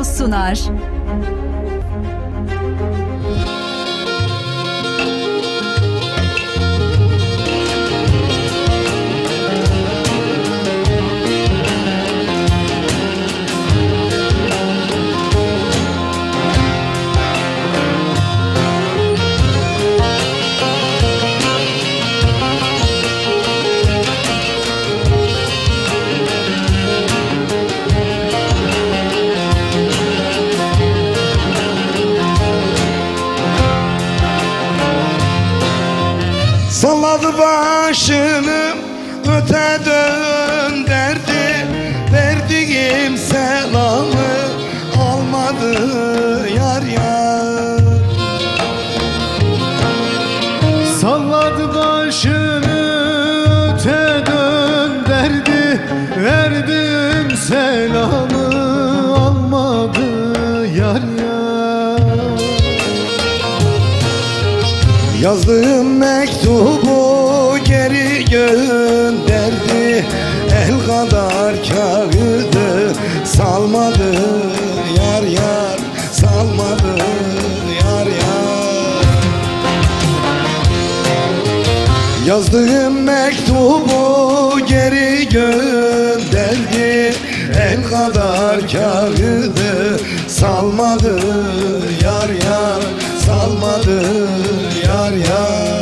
Radyo sunar. Salladı başını öte dönderdi, verdiğim selamı almadı yar yar. Salladı başını öte dönderdi, verdiğim selamı almadı yar yar. Yazdığım mektubu geri gönderdi, el kadar kağıdı salmadı yar yar, salmadı yar yar. Yazdığım mektubu geri gönderdi, el kadar kağıdı salmadı yar yar, salmadı yar yar.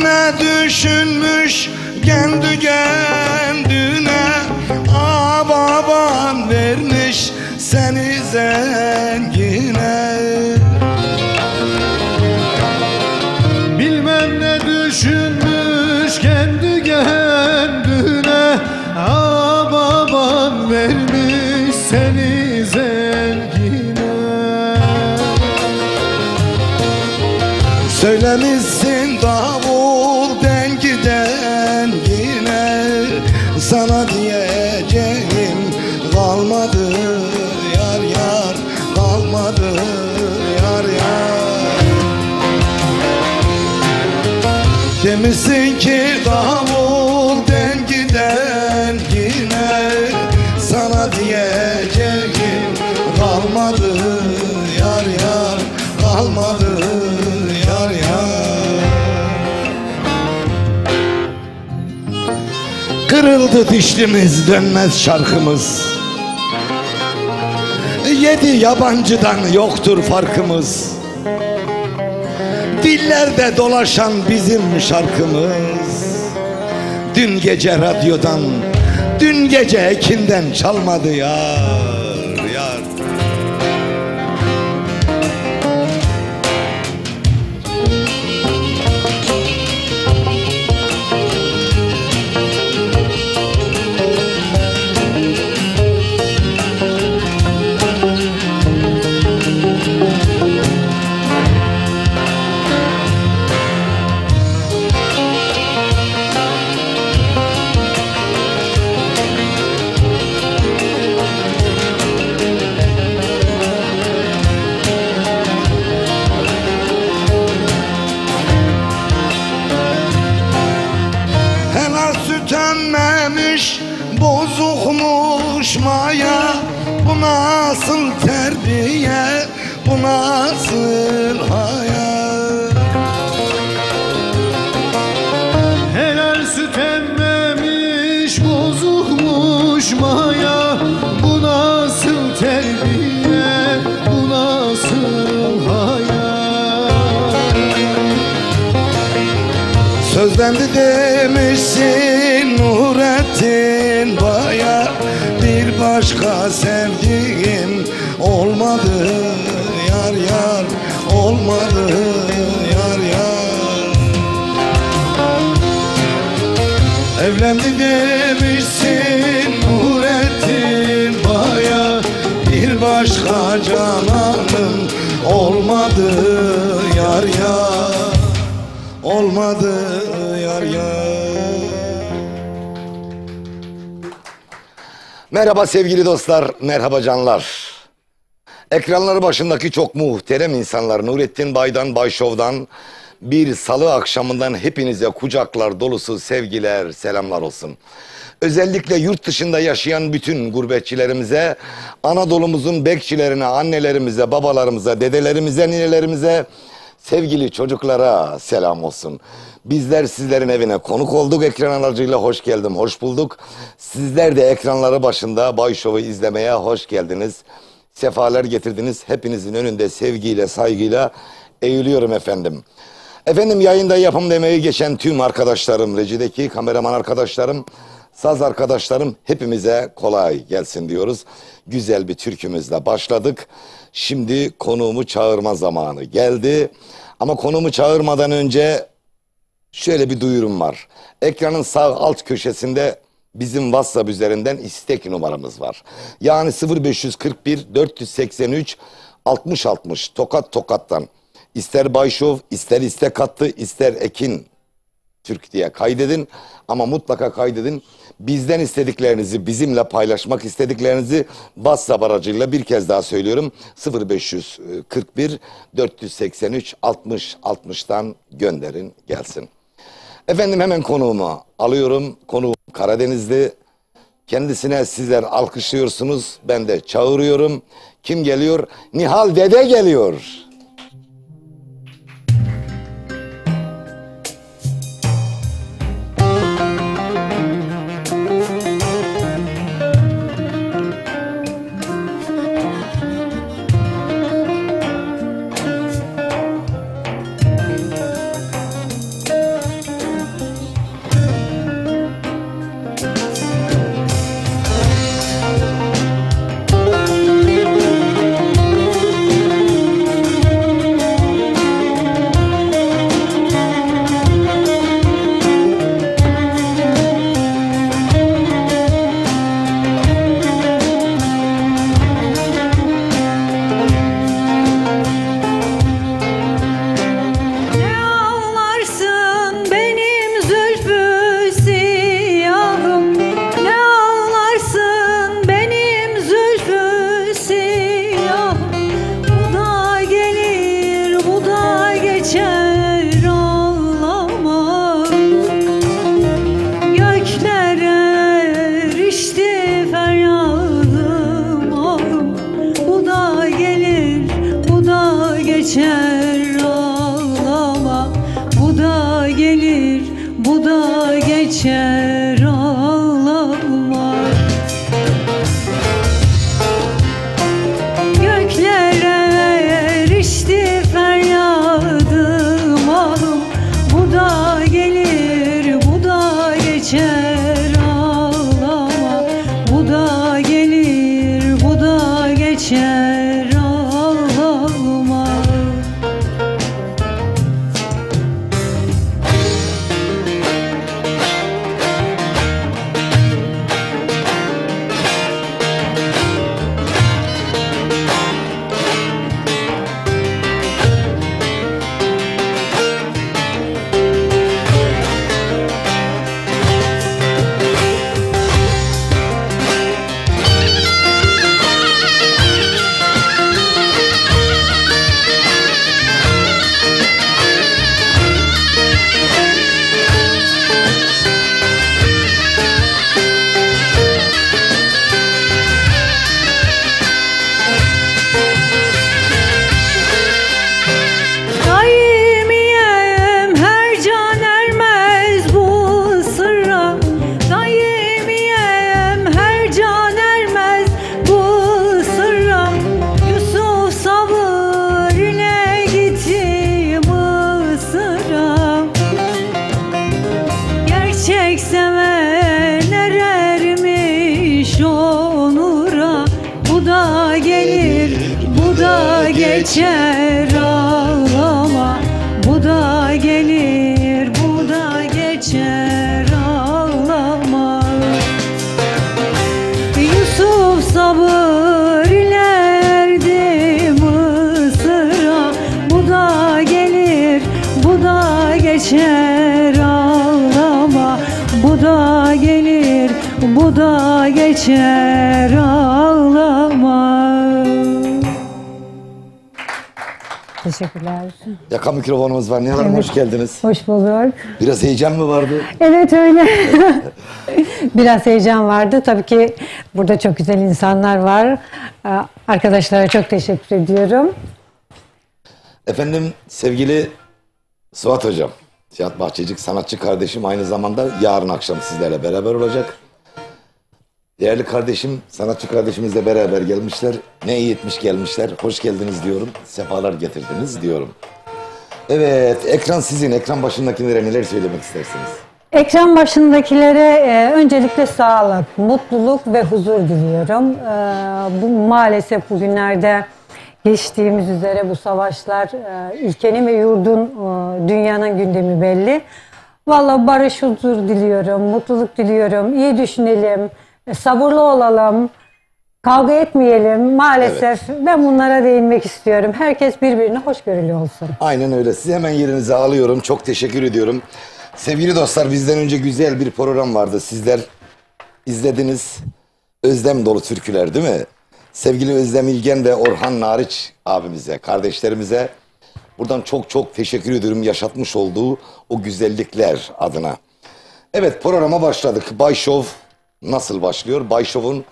Ne düşünmüş kendi kendine, baban vermiş seni zengine. Bilmem ne düşünmüş kendi kendine, baban vermiş seni zengine. Söylemişsin davul dengi dengine, sana diyeceğim kalmadı yar yar, kalmadı yar yar. Demişsin ki davul dengi dengine, sana diyeceğim kalmadı yar yar, kalmadı yar yar. Kırıldı dişlimiz, dönmez şarkımız. 7 yabancıdan yoktur farkımız. Dillerde dolaşan bizim şarkımız. Dün gece radyodan, dün gece ekinden çalmadı yar yar. Tükenmemiş, bozukmuş maya. Bu nasıl terbiye, bu nasıl hayat? Helal süt emmemiş, bozukmuş maya. Bu nasıl terbiye, bu nasıl hayat? Sözlendi demişsin Nurettin Baya, bir başka sevdiğim olmadı yar yar, olmadı yar yar. Evlendi demişsin Nurettin Baya, bir başka cananım olmadı yar ya, olmadı yar ya. Merhaba sevgili dostlar, merhaba canlar. Ekranları başındaki çok muhterem insanlar, Nurettin Bay'dan, Bay Show'dan bir salı akşamından hepinize kucaklar dolusu sevgiler, selamlar olsun. Özellikle yurt dışında yaşayan bütün gurbetçilerimize, Anadolu'muzun bekçilerine, annelerimize, babalarımıza, dedelerimize, ninelerimize, sevgili çocuklara selam olsun. Bizler sizlerin evine konuk olduk, ekran aracıyla hoş geldim, hoş bulduk. Sizler de ekranları başında Bay Show'u izlemeye hoş geldiniz. Sefalar getirdiniz. Hepinizin önünde sevgiyle, saygıyla eğiliyorum efendim. Efendim, yayında yapım emeği geçen tüm arkadaşlarım, rejideki kameraman arkadaşlarım, saz arkadaşlarım, hepimize kolay gelsin diyoruz. Güzel bir türkümüzle başladık. Şimdi konuğumu çağırma zamanı geldi. Ama konuğumu çağırmadan önce şöyle bir duyurum var. Ekranın sağ alt köşesinde bizim WhatsApp üzerinden istek numaramız var. Yani 0541 483 60 60 Tokat'tan. İster Bay Show, ister istek hattı, ister Ekin Türk diye kaydedin. Ama mutlaka kaydedin. Bizden istediklerinizi, bizimle paylaşmak istediklerinizi WhatsApp aracıyla bir kez daha söylüyorum. 0541 483 60 60'tan gönderin gelsin. Efendim, hemen konuğumu alıyorum. Konuğum Karadenizli. Kendisine sizler alkışlıyorsunuz. Ben de çağırıyorum. Kim geliyor? Nihal Dede geliyor. geçer ağlama. Bu da gelir, bu da geçer ağlama. bu da geçer, ağlama. Teşekkürler. Yaka mikrofonumuz var. Nihan Hanım Evet. hoş geldiniz. Hoş bulduk. Biraz heyecan mı vardı? Evet öyle. Biraz heyecan vardı. Tabii ki burada çok güzel insanlar var. Arkadaşlara çok teşekkür ediyorum. Efendim sevgili Suat Hocam, Cihat Bahçecik sanatçı kardeşim aynı zamanda yarın akşam sizlerle beraber olacak. Değerli kardeşim, sanatçı kardeşimizle beraber gelmişler. Ne iyi etmiş gelmişler. Hoş geldiniz diyorum. Sefalar getirdiniz diyorum. Evet, ekran sizin. Ekran başındakilere neler söylemek istersiniz? Ekran başındakilere öncelikle sağlık, mutluluk ve huzur diliyorum. Bu maalesef bugünlerde geçtiğimiz üzere bu savaşlar ülkenin ve yurdun, dünyanın gündemi belli. Vallahi barış, huzur diliyorum, mutluluk diliyorum, iyi düşünelim, sabırlı olalım, kavga etmeyelim. Maalesef ben bunlara değinmek istiyorum. Herkes birbirine hoşgörülü olsun. Aynen öyle. Sizi hemen yerinize alıyorum. Çok teşekkür ediyorum. Sevgili dostlar, bizden önce güzel bir program vardı. Sizler izlediniz. Özlem dolu türküler değil mi? Sevgili Özlem İlgen ve Orhan Nariç abimize, kardeşlerimize buradan çok çok teşekkür ediyorum yaşatmış olduğu o güzellikler adına. Evet, programa başladık. Bay Şov nasıl başlıyor? Bay Şov'un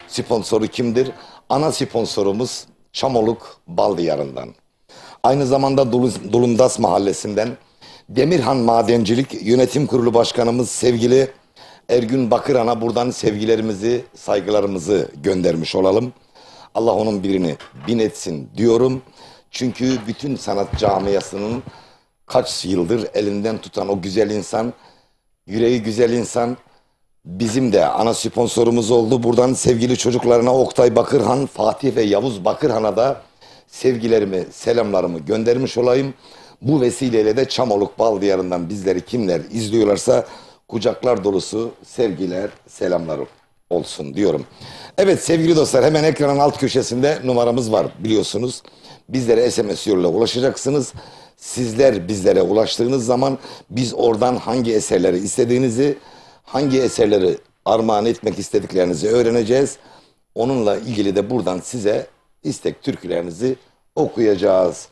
sponsoru kimdir? Ana sponsorumuz Çamoluk Baldiyarı'ndan. Aynı zamanda Dulumdas Mahallesi'nden Demirhan Madencilik Yönetim Kurulu Başkanımız sevgili Ergün Bakıran'a buradan sevgilerimizi, saygılarımızı göndermiş olalım. Allah onun birini bin etsin diyorum. Çünkü bütün sanat camiasının kaç yıldır elinden tutan o güzel insan, yüreği güzel insan bizim de ana sponsorumuz oldu. Buradan sevgili çocuklarına Oktay Bakırhan, Fatih ve Yavuz Bakırhan'a da sevgilerimi, selamlarımı göndermiş olayım. Bu vesileyle de Çamoluk Baldiyarı'ndan bizleri kimler izliyorlarsa kucaklar dolusu sevgiler, selamlar olsun diyorum. Evet sevgili dostlar, hemen ekranın alt köşesinde numaramız var biliyorsunuz. Bizlere SMS yoluyla ulaşacaksınız. Sizler bizlere ulaştığınız zaman biz oradan hangi eserleri istediğinizi, hangi eserleri armağan etmek istediklerinizi öğreneceğiz. Onunla ilgili de buradan size istek türkülerinizi okuyacağız.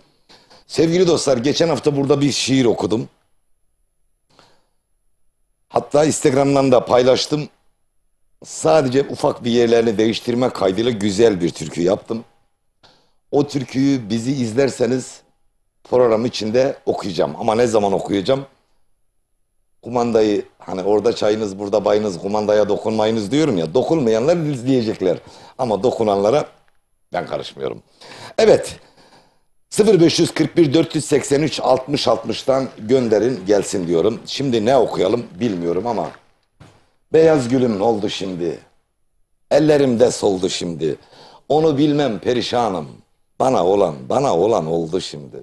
Sevgili dostlar, geçen hafta burada bir şiir okudum. Hatta Instagram'dan da paylaştım. Sadece ufak bir yerlerini değiştirme kaydıyla güzel bir türkü yaptım. O türküyü bizi izlerseniz program içinde okuyacağım. Ama ne zaman okuyacağım? Kumandayı, hani orada çayınız burada bayınız, kumandaya dokunmayınız diyorum ya. Dokunmayanlar izleyecekler. Ama dokunanlara ben karışmıyorum. Evet. 0541 483 60 60'tan gönderin gelsin diyorum. Şimdi ne okuyalım bilmiyorum ama beyaz gülüm oldu şimdi, ellerimde soldu şimdi, onu bilmem perişanım, bana olan oldu şimdi.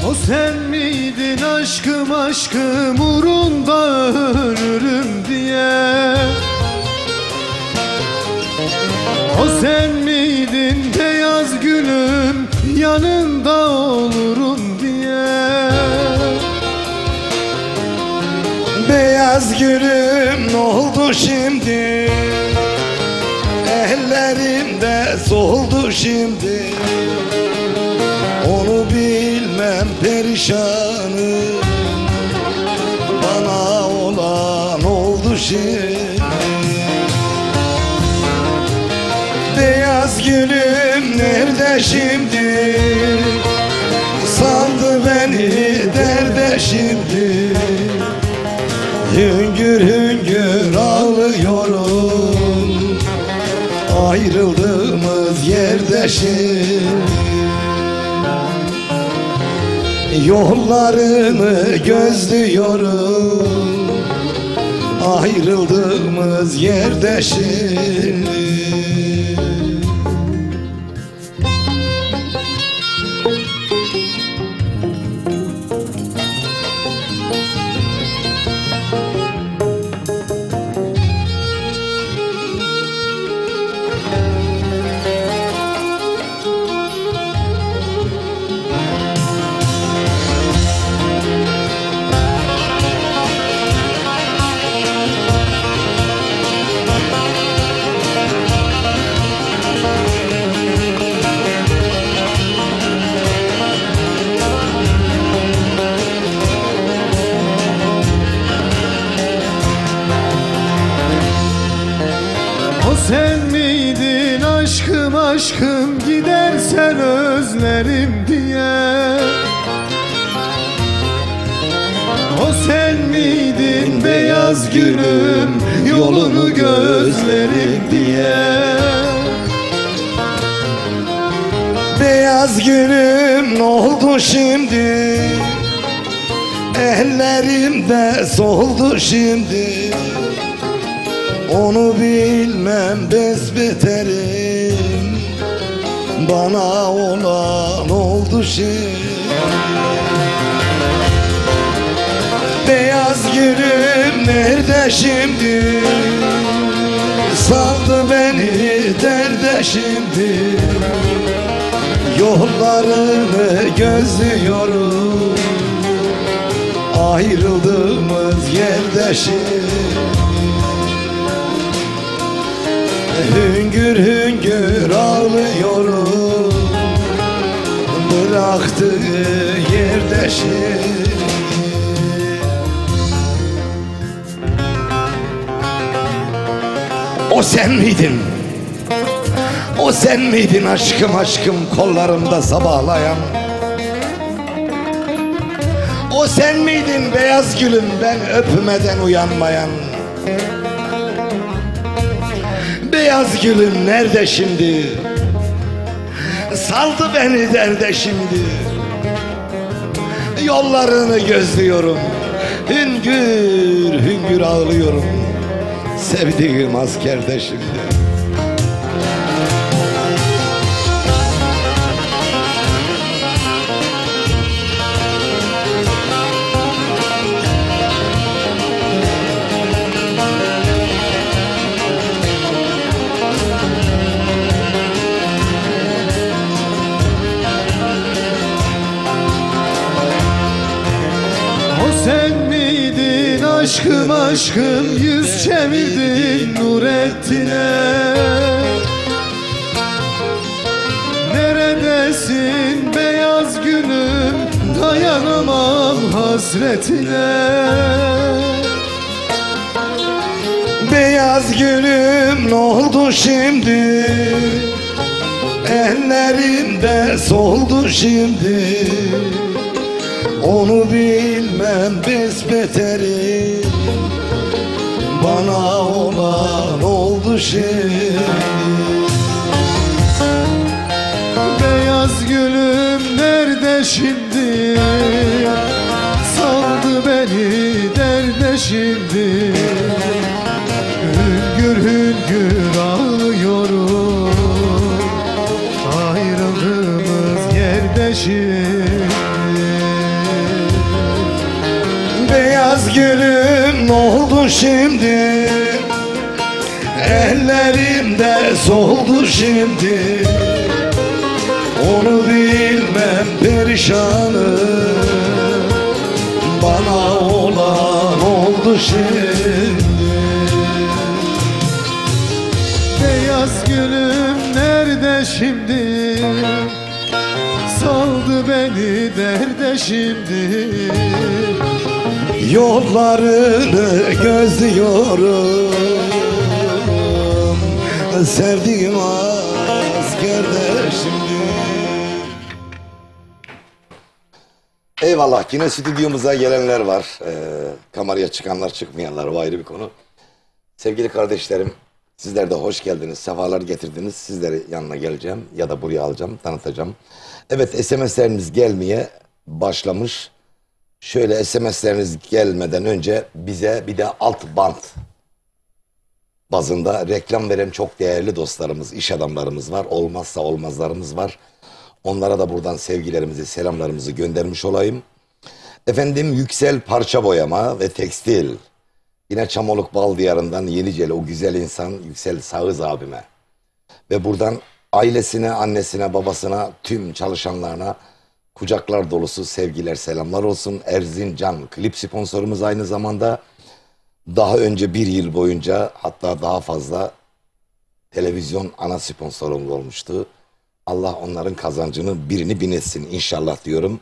O sen miydin aşkım aşkım uğrunda ölürüm diye? O sen miydin beyaz gülüm yanında olurum diye? Beyaz gülüm ne oldu şimdi, ellerimde soldu şimdi, onu bilmem perişanım, bana olan oldu şimdi. Beyaz gülüm nerede şimdi, sandı beni derde şimdi, Yollarını gözlüyorum, ayrıldığımız yerde şimdi. O sen miydin aşkım aşkım, gidersen özlerim diye. O sen miydin beyaz gülüm, yolunu gözlerim diye. Beyaz gülüm ne oldu şimdi? Ellerimde soldu şimdi. Onu bilmem besbeterim, bana olan oldu şimdi. Beyaz gülüm nerede şimdi? Saldı beni derde şimdi. Yollarını gözlüyorum, ayrıldığımız yerde şimdi. Hüngür hüngür ağlıyorum, bıraktığı yerde şimdi. O sen miydin? O sen miydin aşkım aşkım kollarımda sabahlayan? O sen miydin beyaz gülüm ben öpmeden uyanmayan? Beyaz gülüm nerede şimdi? Saldı beni derde şimdi. Yollarını gözlüyorum, hüngür hüngür ağlıyorum. Sevdiğim askerde şimdi. Sen miydin aşkım aşkım, yüz çevirdin Nurettin'e. Neredesin beyaz gülüm, dayanamam hasretine. Beyaz gülüm ne oldu şimdi? Ellerimde soldu şimdi. Onu bilmem besbeterim, bana olan oldu şimdi. Beyaz gülüm nerede şimdi? Saldı beni derde şimdi. Hüngür hüngür ağlıyorum, ayrıldığımız yerde şimdi. Beyaz gülüm ne oldu şimdi? Ellerimde soldu şimdi. Onu bilmem perişanım, bana olan oldu şimdi. Beyaz gülüm nerede şimdi? Saldı beni derde şimdi. Yollarını gözlüyorum, sevdiğim askerde şimdi. Eyvallah, yine stüdyomuza gelenler var. Kameraya çıkanlar çıkmayanlar, o ayrı bir konu. Sevgili kardeşlerim, sizler de hoş geldiniz, sefalar getirdiniz. Sizleri yanına geleceğim ya da buraya alacağım, tanıtacağım. Evet, SMS'leriniz gelmeye başlamış. Şöyle SMS'leriniz gelmeden önce bize bir de alt bant bazında reklam veren çok değerli dostlarımız, iş adamlarımız var. Olmazsa olmazlarımız var. Onlara da buradan sevgilerimizi, selamlarımızı göndermiş olayım. Efendim Yüksel Parça Boyama ve Tekstil. Yine Çamoluk Bal Diyarı'ndan Yeniceli o güzel insan Yüksel Sağız abime. Ve buradan ailesine, annesine, babasına, tüm çalışanlarına kucaklar dolusu sevgiler, selamlar olsun. Erzincan klip sponsorumuz aynı zamanda. Daha önce bir yıl boyunca hatta daha fazla televizyon ana sponsorumuz olmuştu. Allah onların kazancını birini bin etsin inşallah diyorum.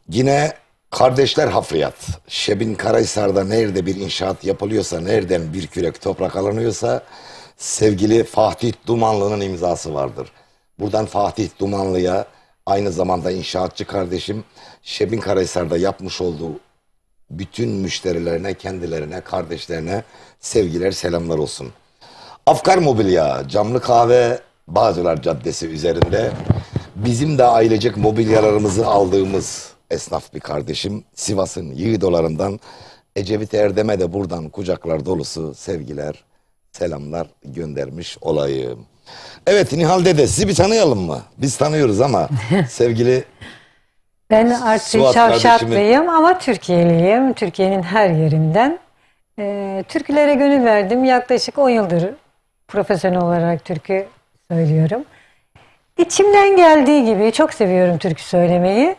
Yine Kardeşler Hafriyat. Şebin Karahisar'da nerede bir inşaat yapılıyorsa, nereden bir kürek toprak alınıyorsa sevgili Fatih Dumanlı'nın imzası vardır. Buradan Fatih Dumanlı'ya aynı zamanda inşaatçı kardeşim Şebin Karahisar'da yapmış olduğu bütün müşterilerine, kendilerine, kardeşlerine sevgiler, selamlar olsun. Afkar Mobilya, Camlı Kahve, Bağcılar Caddesi üzerinde bizim de ailecek mobilyalarımızı aldığımız esnaf bir kardeşim. Sivas'ın Yiğidolarından Ecevit Erdem'e de buradan kucaklar dolusu sevgiler, selamlar göndermiş olayım. Evet Nihal Dede sizi bir tanıyalım mı? Biz tanıyoruz ama sevgili Ben Artvin Suat Şavşatlıyım ama Türkiye'liyim. Türkiye'nin her yerinden. Türkülere gönül verdim. Yaklaşık 10 yıldır profesyonel olarak türkü söylüyorum. İçimden geldiği gibi çok seviyorum türkü söylemeyi.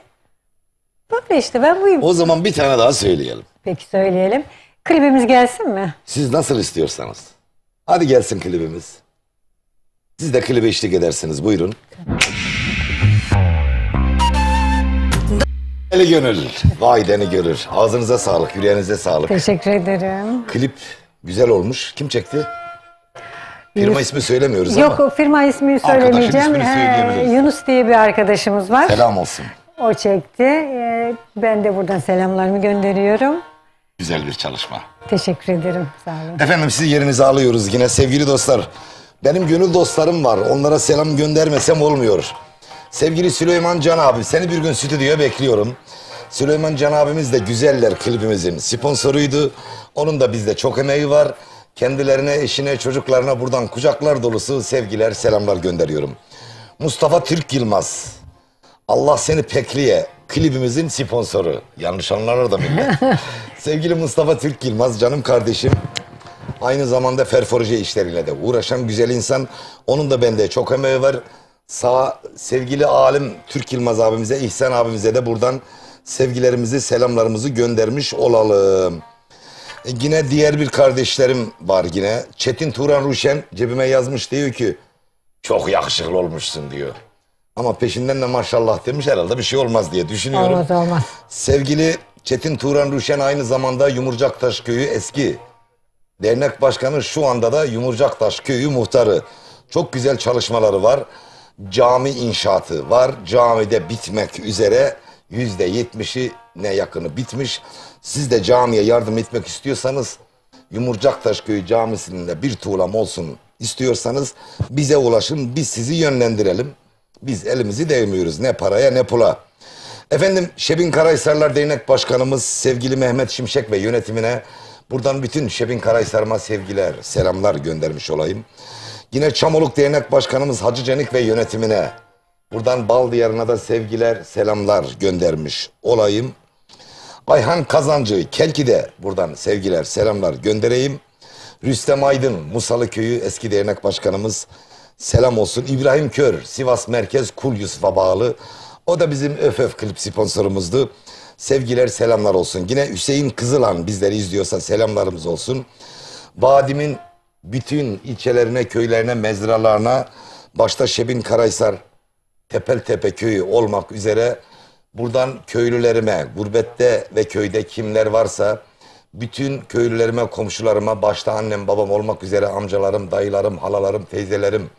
Böyle işte ben buyum. o zaman bir tane daha söyleyelim. Peki söyleyelim. Klibimiz gelsin mi? Siz nasıl istiyorsanız. Hadi gelsin klibimiz. Siz de klibe eşlik edersiniz. Buyurun. Deli gönül. Vay deni görür. Ağzınıza sağlık, yüreğinize sağlık. Teşekkür ederim. Klip güzel olmuş. Kim çekti? Firma ismi söylemiyoruz ama. Yok o firma ismini Arkadaşın söylemeyeceğim. ismini söyleyebiliriz. Yunus diye bir arkadaşımız var. Selam olsun. O çekti. Ben de buradan selamlarımı gönderiyorum. Güzel bir çalışma. Teşekkür ederim. Sağ olun. Efendim sizi yerinize alıyoruz yine sevgili dostlar. Benim gönül dostlarım var. Onlara selam göndermesem olmuyor. Sevgili Süleyman Can abi seni bir gün stüdyoya bekliyorum. Süleyman Can abimiz de Güzeller klibimizin sponsoruydu. Onun da bizde çok emeği var. Kendilerine, eşine, çocuklarına buradan kucaklar dolusu sevgiler, selamlar gönderiyorum. Mustafa Türk Yılmaz. Allah seni pekliye klibimizin sponsoru. Yanlış anlarlar da millet. Sevgili Mustafa Türk Yılmaz canım kardeşim. Aynı zamanda ferforje işleriyle de uğraşan güzel insan. Onun da bende çok emeği var. Sevgili alim Türk Yılmaz abimize, İhsan abimize de buradan sevgilerimizi, selamlarımızı göndermiş olalım. Yine diğer bir kardeşlerim var yine. Çetin Turan Ruşen cebime yazmış diyor ki çok yakışıklı olmuşsun diyor. Ama peşinden de maşallah demiş herhalde bir şey olmaz diye düşünüyorum. Olmaz. Sevgili Çetin Turan Ruşen aynı zamanda Yumurcaktaş Köyü eski dernek başkanı, şu anda da Yumurcaktaş Köyü muhtarı. Çok güzel çalışmaları var. Cami inşaatı var. Camide bitmek üzere %70'i ne yakını bitmiş. Siz de camiye yardım etmek istiyorsanız Yumurcaktaş Köyü Camisi'nin de bir tuğlam olsun istiyorsanız bize ulaşın. Biz sizi yönlendirelim. Biz elimizi değmiyoruz ne paraya ne pula. Efendim Şebin Karahisarlar Dernek Başkanımız sevgili Mehmet Şimşek ve yönetimine buradan bütün Şebin Karahisar'ıma sevgiler, selamlar göndermiş olayım. Yine Çamoluk Dernek Başkanımız Hacı Cenik ve yönetimine buradan Bal Diyarı'na da sevgiler, selamlar göndermiş olayım. Ayhan Kazancı Kelki'de buradan sevgiler, selamlar göndereyim. Rüstem Aydın Musalı Köyü eski dernek başkanımız selam olsun. İbrahim Kör Sivas Merkez Kul Yusuf'a bağlı. O da bizim ÖFÖF klip sponsorumuzdu. Sevgiler, selamlar olsun. Yine Hüseyin Kızılan bizleri izliyorsa selamlarımız olsun. Vadim'in bütün ilçelerine, köylerine, mezralarına, başta Şebin Karahisar, Tepeltepe köyü olmak üzere buradan köylülerime, gurbette ve köyde kimler varsa bütün köylülerime, komşularıma, başta annem, babam olmak üzere amcalarım, dayılarım, halalarım, teyzelerim,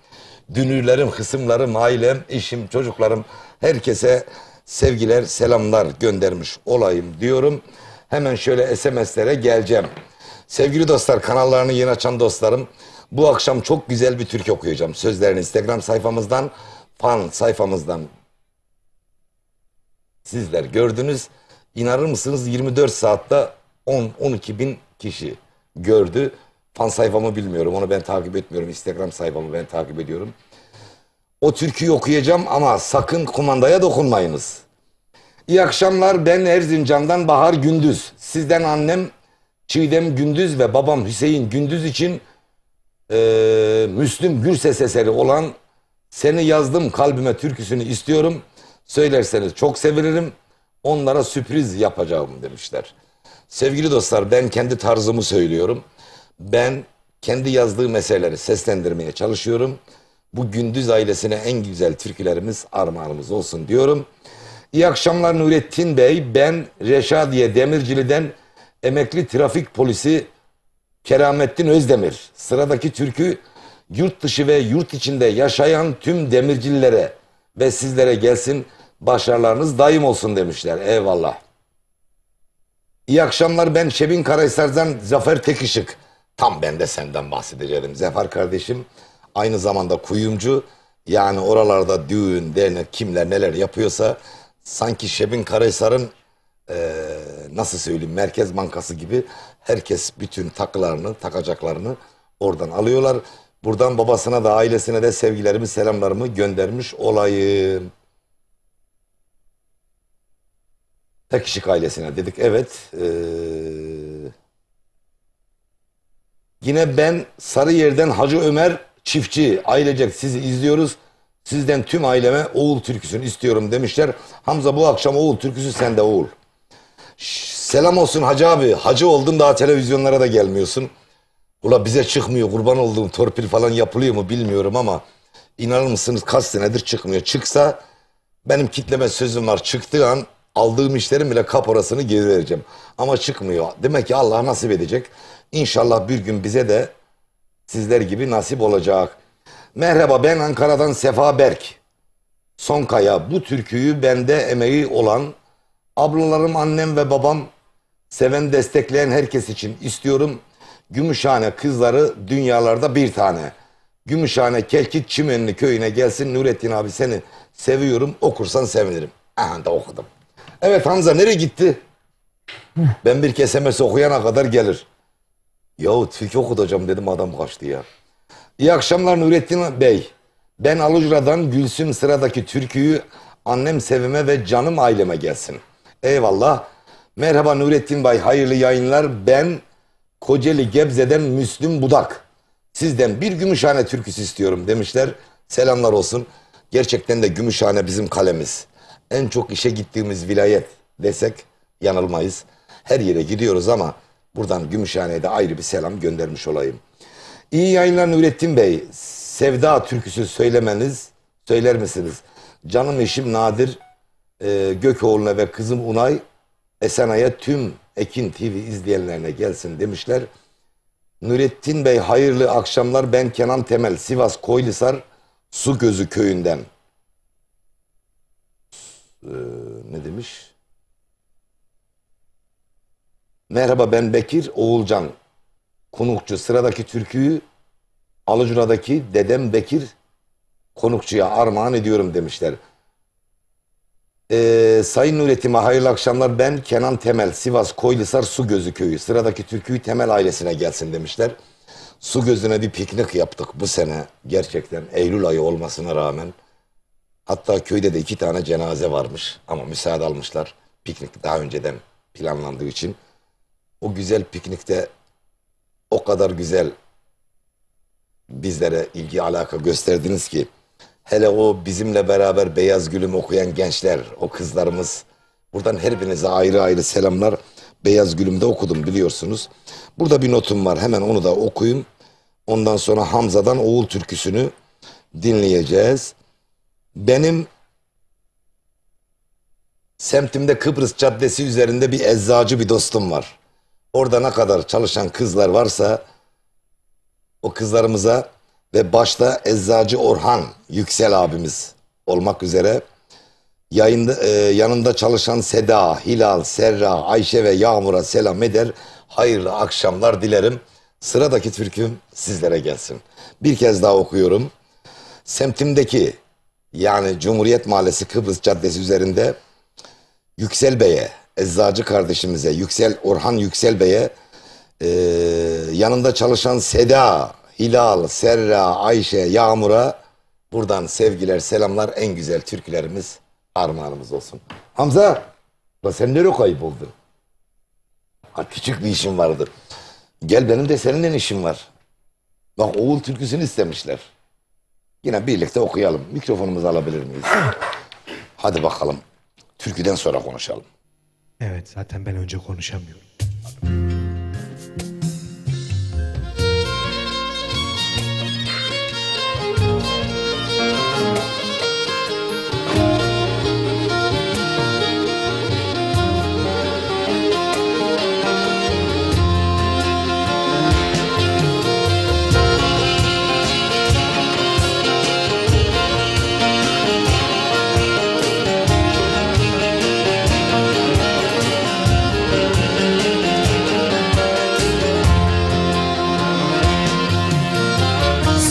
dünürlerim, hısımlarım, ailem, eşim, çocuklarım, herkese sevgiler, selamlar göndermiş olayım diyorum. Hemen şöyle SMS'lere geleceğim. Sevgili dostlar, kanallarını yeni açan dostlarım, bu akşam çok güzel bir türkü okuyacağım. Sözlerini Instagram sayfamızdan, fan sayfamızdan sizler gördünüz. İnanır mısınız 24 saatte 10-12 bin kişi gördü. Fan sayfamı bilmiyorum, onu ben takip etmiyorum. Instagram sayfamı ben takip ediyorum. O türküyü okuyacağım ama sakın kumandaya dokunmayınız. İyi akşamlar, ben Erzincan'dan Bahar Gündüz. Sizden annem Çiğdem Gündüz ve babam Hüseyin Gündüz için Müslüm Gürses eseri olan Seni Yazdım Kalbime türküsünü istiyorum. Söylerseniz çok sevinirim. Onlara sürpriz yapacağım demişler. Sevgili dostlar, ben kendi tarzımı söylüyorum. Ben kendi yazdığım eserleri seslendirmeye çalışıyorum. Bu Gündüz ailesine en güzel türkülerimiz armağanımız olsun diyorum. İyi akşamlar Nurettin Bey. Ben Reşadiye Demircili'den emekli trafik polisi Keramettin Özdemir. Sıradaki türkü yurt dışı ve yurt içinde yaşayan tüm demircililere ve sizlere gelsin. Başarılarınız daim olsun demişler. Eyvallah. İyi akşamlar, ben Şebin Karahisar'dan Zafer Tekışık. Tam ben de senden bahsedeceğim. Zafer kardeşim aynı zamanda kuyumcu. Yani oralarda düğün, dernek, kimler neler yapıyorsa sanki Şebin Karahisar'ın nasıl söyleyeyim Merkez Bankası gibi herkes bütün takılarını, takacaklarını oradan alıyorlar. Buradan babasına da ailesine de sevgilerimi, selamlarımı göndermiş olayım. Tekişik ailesine dedik, evet. Yine ben Sarıyer'den Hacı Ömer Çiftçi, ailecek sizi izliyoruz. Sizden tüm aileme Oğul türküsünü istiyorum demişler. Hamza, bu akşam Oğul türküsü sende Oğul. Selam olsun Hacı abi. Hacı oldun daha televizyonlara da gelmiyorsun. Ula bize çıkmıyor, kurban olduğum, torpil falan yapılıyor mu bilmiyorum ama inanır mısınız kaç senedir çıkmıyor. Çıksa benim kitleme sözüm var. Çıktığı an aldığım işlerin bile kaporasını geri vereceğim. Ama çıkmıyor. Demek ki Allah nasip edecek. İnşallah bir gün bize de sizler gibi nasip olacak. Merhaba, ben Ankara'dan Sefa Berk. Sonkaya, bu türküyü bende emeği olan ablalarım, annem ve babam, seven destekleyen herkes için istiyorum. Gümüşhane kızları dünyalarda bir tane. Gümüşhane Kelkit Çimenli köyüne gelsin. Nurettin abi seni seviyorum, okursan sevinirim. Aha da okudum. Evet Hamza, nereye gitti? Ben bir SMS okuyana kadar gelir. Yahu türkü okutacağım dedim, adam kaçtı ya. İyi akşamlar Nurettin Bey. Ben Alucra'dan Gülsüm, sıradaki türküyü annem Sevime ve canım aileme gelsin. Eyvallah. Merhaba Nurettin Bey, hayırlı yayınlar. Ben Kocaeli Gebze'den Müslüm Budak. Sizden bir Gümüşhane türküsü istiyorum demişler. Selamlar olsun. Gerçekten de Gümüşhane bizim kalemiz. En çok işe gittiğimiz vilayet desek yanılmayız. Her yere gidiyoruz ama buradan Gümüşhane'ye de ayrı bir selam göndermiş olayım. İyi yayınlar Nurettin Bey. Sevda türküsü söyler misiniz? Canım eşim Nadir Gökoğlu'na ve kızım Unay Esenay'a, tüm Ekin TV izleyenlerine gelsin demişler. Nurettin Bey hayırlı akşamlar. Ben Kenan Temel, Sivas Koylisar Sugözü köyünden. Ne demiş? Merhaba, ben Bekir Oğulcan Konukçu. Sıradaki türküyü Alıcura'daki dedem Bekir Konukçu'ya armağan ediyorum demişler. Sayın Nurettin'e hayırlı akşamlar. Ben Kenan Temel, Sivas Koylisar Sugözü köyü. Sıradaki türküyü Temel ailesine gelsin demişler. Sugözü'ne bir piknik yaptık bu sene. Gerçekten Eylül ayı olmasına rağmen. Hatta köyde de 2 tane cenaze varmış. Ama müsaade almışlar. Piknik daha önceden planlandığı için. O güzel piknikte o kadar güzel bizlere ilgi alaka gösterdiniz ki. Hele o bizimle beraber Beyaz Gülüm okuyan gençler, o kızlarımız. Buradan her birinize ayrı ayrı selamlar. Beyaz Gülüm'de okudum biliyorsunuz. Burada bir notum var, hemen onu da okuyayım. Ondan sonra Hamza'dan Oğul türküsünü dinleyeceğiz. Benim semtimde Kıbrıs Caddesi üzerinde bir eczacı bir dostum var. Orada ne kadar çalışan kızlar varsa o kızlarımıza ve başta Eczacı Orhan Yüksel abimiz olmak üzere yanında çalışan Seda, Hilal, Serra, Ayşe ve Yağmur'a selam eder. Hayırlı akşamlar dilerim. Sıradaki türküm sizlere gelsin. Bir kez daha okuyorum. Semtimdeki, yani Cumhuriyet Mahallesi Kıbrıs Caddesi üzerinde Yüksel Bey'e, eczacı kardeşimize, Orhan Yüksel Bey'e, yanında çalışan Seda, Hilal, Serra, Ayşe, Yağmur'a buradan sevgiler, selamlar, en güzel türkülerimiz armağanımız olsun. Hamza, la sen nereye kayboldun? Ha, küçük bir işim vardı. Gel, benim de seninle işim var. Bak, Oğul türküsünü istemişler. Yine birlikte okuyalım. Mikrofonumuzu alabilir miyiz? Hadi bakalım. Türküden sonra konuşalım. Evet, zaten ben önce konuşamıyorum.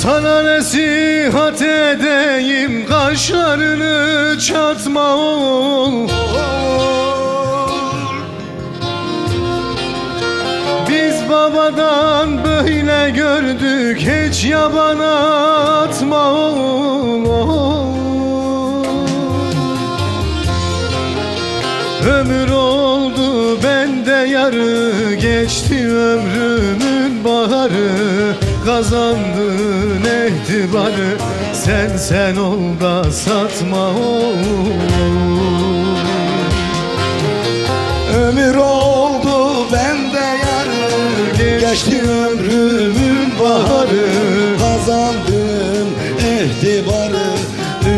Sana nasihat edeyim, kaşlarını çatma oğul. Biz babadan böyle gördük, hiç yabana atma oğul. Ömür oldu bende yarı, geçti ömrümün baharı. Kazandın ehtibarı, sen ol da satma oğlum. Ömür oldu bende yarı, geçti ömrümün baharı. Kazandım ehtibarı,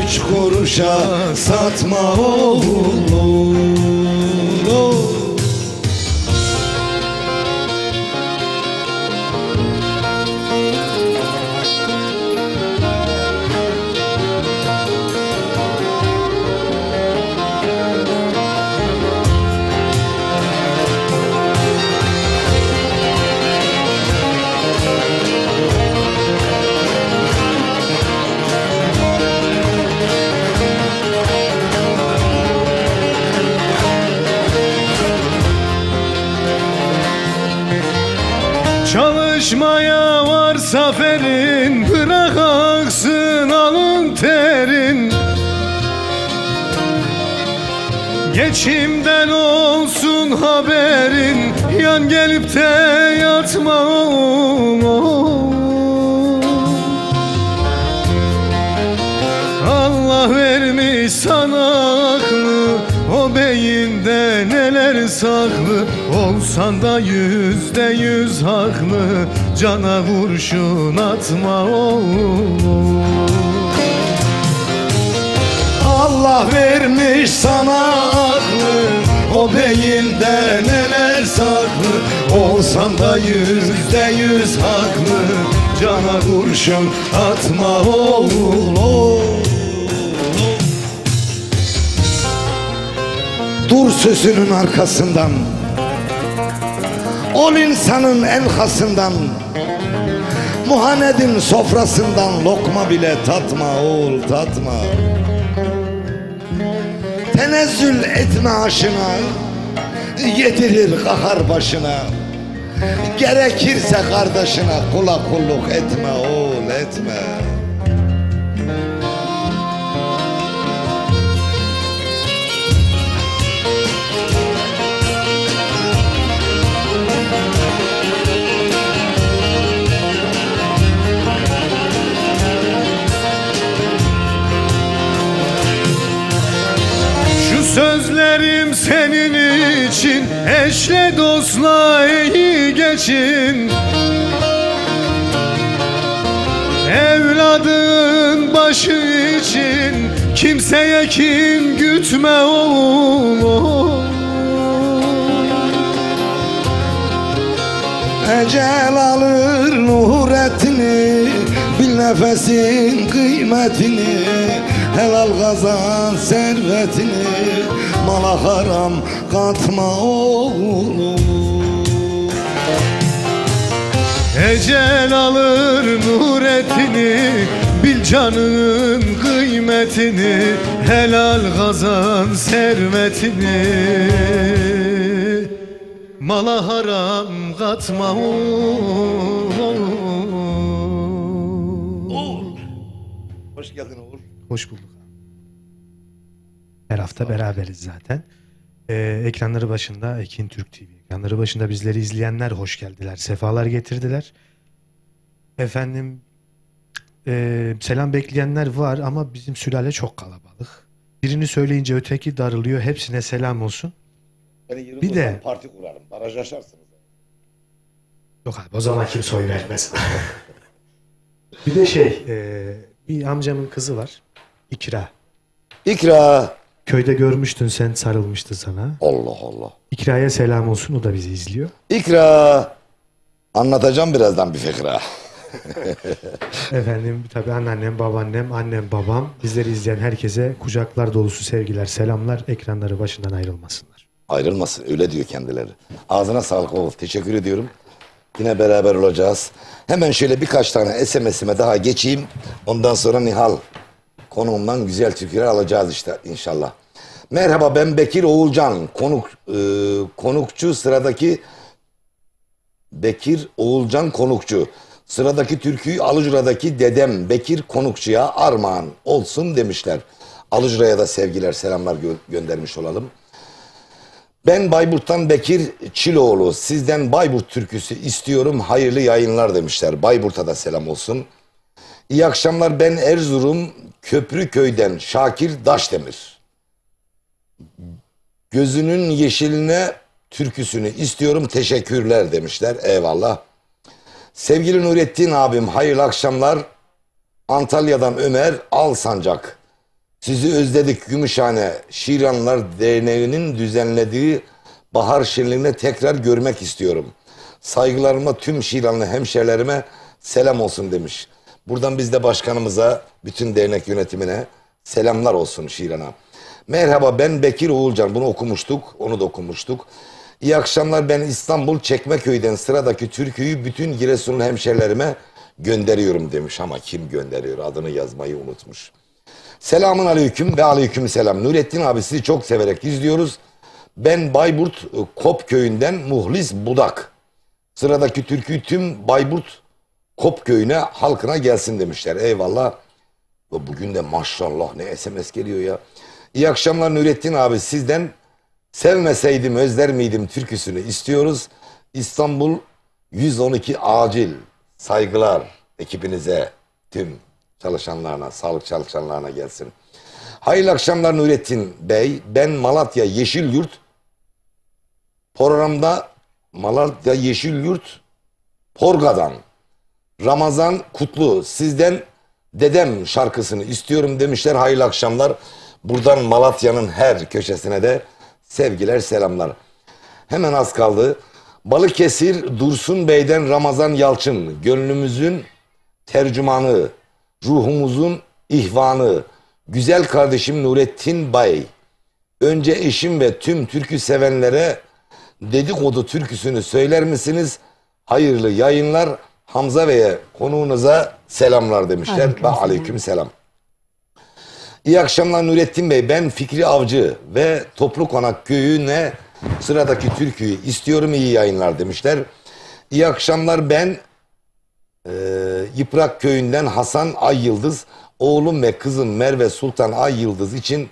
3 kuruşa satma oğlum. Çalışmaya var zaferin, bırak aksın alın terin. Geçimden olsun haberin, yan gelip de yatma oğlum. Allah vermiş sana aklı, o beyinde neler saklı. Olsan da %100 haklı, cana kurşun atma oğlum. Allah vermiş sana aklı, o beyinde neler saklı. Olsan da %100 haklı, cana kurşun atma oğlum. Dur sözünün arkasından, ol insanın elhasından. Muhanedin sofrasından lokma bile tatma oğul, tatma. Tenezzül etme aşına, yedirir kahar başına. Gerekirse kardeşine kula kulluk etme oğul, etme. Sözlerim senin için, eşle dostla iyi geçin. Evladın başı için kimseye kin gütme oğlum. Ecel alır nuretini, bil nefesin kıymetini. Helal kazan servetini, mala haram katma oğlum. Ecel alır nuretini, Bil canın kıymetini, helal kazan servetini. Mala haram katma Hoş geldin Uğur. Hoş bulduk. Her hafta beraberiz zaten. Ekranları başında Ekin Türk TV. Ekranları başında bizleri izleyenler hoş geldiler. Sefalar getirdiler. Efendim selam bekleyenler var ama bizim sülale çok kalabalık. Birini söyleyince öteki darılıyor. Hepsine selam olsun. Bir de parti kurarım. Baraj aşarsınız. yok abi o zaman kimse oy vermez. Bir de bir amcamın kızı var. İkra. İkra. Köyde görmüştün sen, sarılmıştı sana. Allah Allah. İkra'ya selam olsun, o da bizi izliyor. İkra. Anlatacağım birazdan bir fıkra. Efendim tabii anneannem, babaannem, annem, babam, bizleri izleyen herkese kucaklar dolusu sevgiler, selamlar. Ekranları başından ayrılmasınlar. Ayrılmasın öyle diyor kendileri. Ağzına sağlık Oğuz. Teşekkür ediyorum. Yine beraber olacağız. Hemen şöyle birkaç tane SMS'ime daha geçeyim. Ondan sonra Nihal konuğumdan güzel türküler alacağız işte inşallah. Merhaba, ben Bekir Oğulcan. Konukçu sıradaki Bekir Oğulcan konukçu. Sıradaki türküyü Alıcıra'daki dedem Bekir Konukçu'ya armağan olsun demişler. Alıcıra'ya da sevgiler, selamlar göndermiş olalım. Ben Bayburt'tan Bekir Çiloğlu. Sizden Bayburt türküsü istiyorum. Hayırlı yayınlar demişler. Bayburt'a da selam olsun. İyi akşamlar, ben Erzurum Köprüköy'den Şakir Daşdemir. Gözünün yeşiline türküsünü istiyorum. Teşekkürler demişler. Eyvallah. Sevgili Nurettin abim hayırlı akşamlar. Antalya'dan Ömer Alsancak. Sizi özledik Gümüşhane Şiranlar Derneği'nin düzenlediği bahar şenliğine tekrar görmek istiyorum. Saygılarıma tüm Şiranlı hemşerilerime selam olsun demiş. Buradan biz de başkanımıza, bütün dernek yönetimine selamlar olsun Şiran'a. Merhaba, ben Bekir Oğulcan. Bunu okumuştuk, onu da okumuştuk. İyi akşamlar, ben İstanbul Çekmeköy'den sıradaki türküyü bütün Giresunlu hemşerilerime gönderiyorum demiş. Ama kim gönderiyor? Adını yazmayı unutmuş. Selamun aleyküm ve aleyküm selam. Nurettin abi, sizi çok severek izliyoruz. Ben Bayburt Kop köyünden Muhlis Budak. Sıradaki türküyü tüm Bayburt Kop köyüne, halkına gelsin demişler. Eyvallah. Bugün de maşallah ne SMS geliyor ya. İyi akşamlar Nurettin abi, sizden sevmeseydim özler miydim türküsünü istiyoruz. İstanbul 112 acil. Saygılar ekibinize, tüm çalışanlarına, sağlık çalışanlarına gelsin. Hayırlı akşamlar Nurettin Bey. Ben Malatya Yeşilyurt programda Malatya Yeşilyurt Porga'dan Ramazan Kutlu. Sizden dedem şarkısını istiyorum demişler. Hayırlı akşamlar. Buradan Malatya'nın her köşesine de sevgiler, selamlar. Hemen az kaldı. Balıkesir Dursun Bey'den Ramazan Yalçın. Gönlümüzün tercümanı, ruhumuzun ihvanı, güzel kardeşim Nurettin Bey. Önce eşim ve tüm türkü sevenlere dedikodu türküsünü söyler misiniz? Hayırlı yayınlar. Hamza Bey'e, konuğunuza selamlar demişler. Ve aleyküm selam. İyi akşamlar Nurettin Bey. Ben Fikri Avcı ve Toplu Konak Köyü'ne sıradaki türküyü istiyorum. İyi yayınlar demişler. İyi akşamlar, ben Yıprak Köyü'nden Hasan Ay Yıldız. Oğlum ve kızım Merve Sultan Ay Yıldız için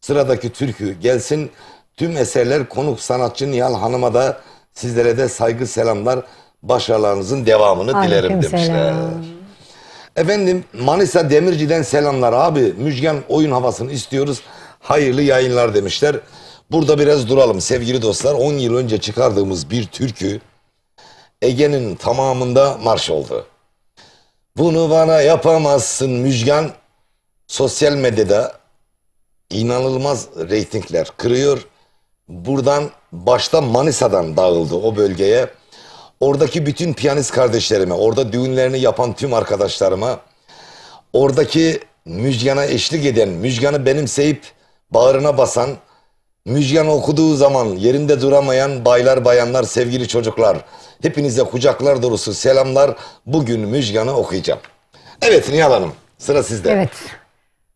sıradaki türkü gelsin. Tüm eserler konuk sanatçı Nihal Hanım'a da, sizlere de saygı selamlar. Başarılarınızın devamını dilerim demişler. Efendim Manisa Demirci'den selamlar abi. Müjgan oyun havasını istiyoruz. Hayırlı yayınlar demişler. Burada biraz duralım sevgili dostlar. 10 yıl önce çıkardığımız bir türkü Ege'nin tamamında marş oldu. Bunu bana yapamazsın Müjgan sosyal medyada inanılmaz reytingler kırıyor. Buradan başta Manisa'dan dağıldı o bölgeye. Oradaki bütün piyanist kardeşlerime, orada düğünlerini yapan tüm arkadaşlarıma, oradaki Müjgan'a eşlik eden, Müjgan'ı benimseyip bağrına basan, Müjgan okuduğu zaman yerinde duramayan baylar, bayanlar, sevgili çocuklar, hepinize kucaklar dolusu selamlar. Bugün Müjgan'ı okuyacağım. Evet Nihal Hanım, Sıra sizde. Evet.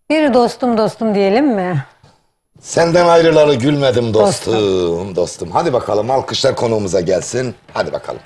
Bir dostum dostum diyelim mi? Senden ayrılalı gülmedim dostum, dostum. Hadi bakalım, alkışlar konuğumuza gelsin. Hadi bakalım.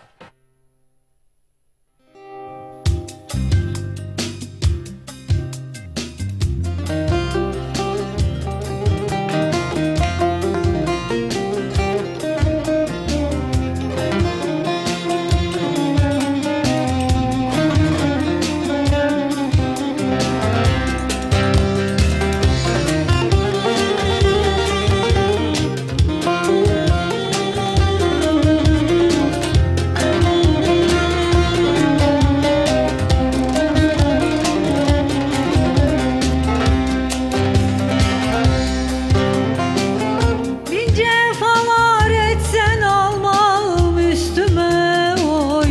Bin cefalar etsen almam üstüme oy.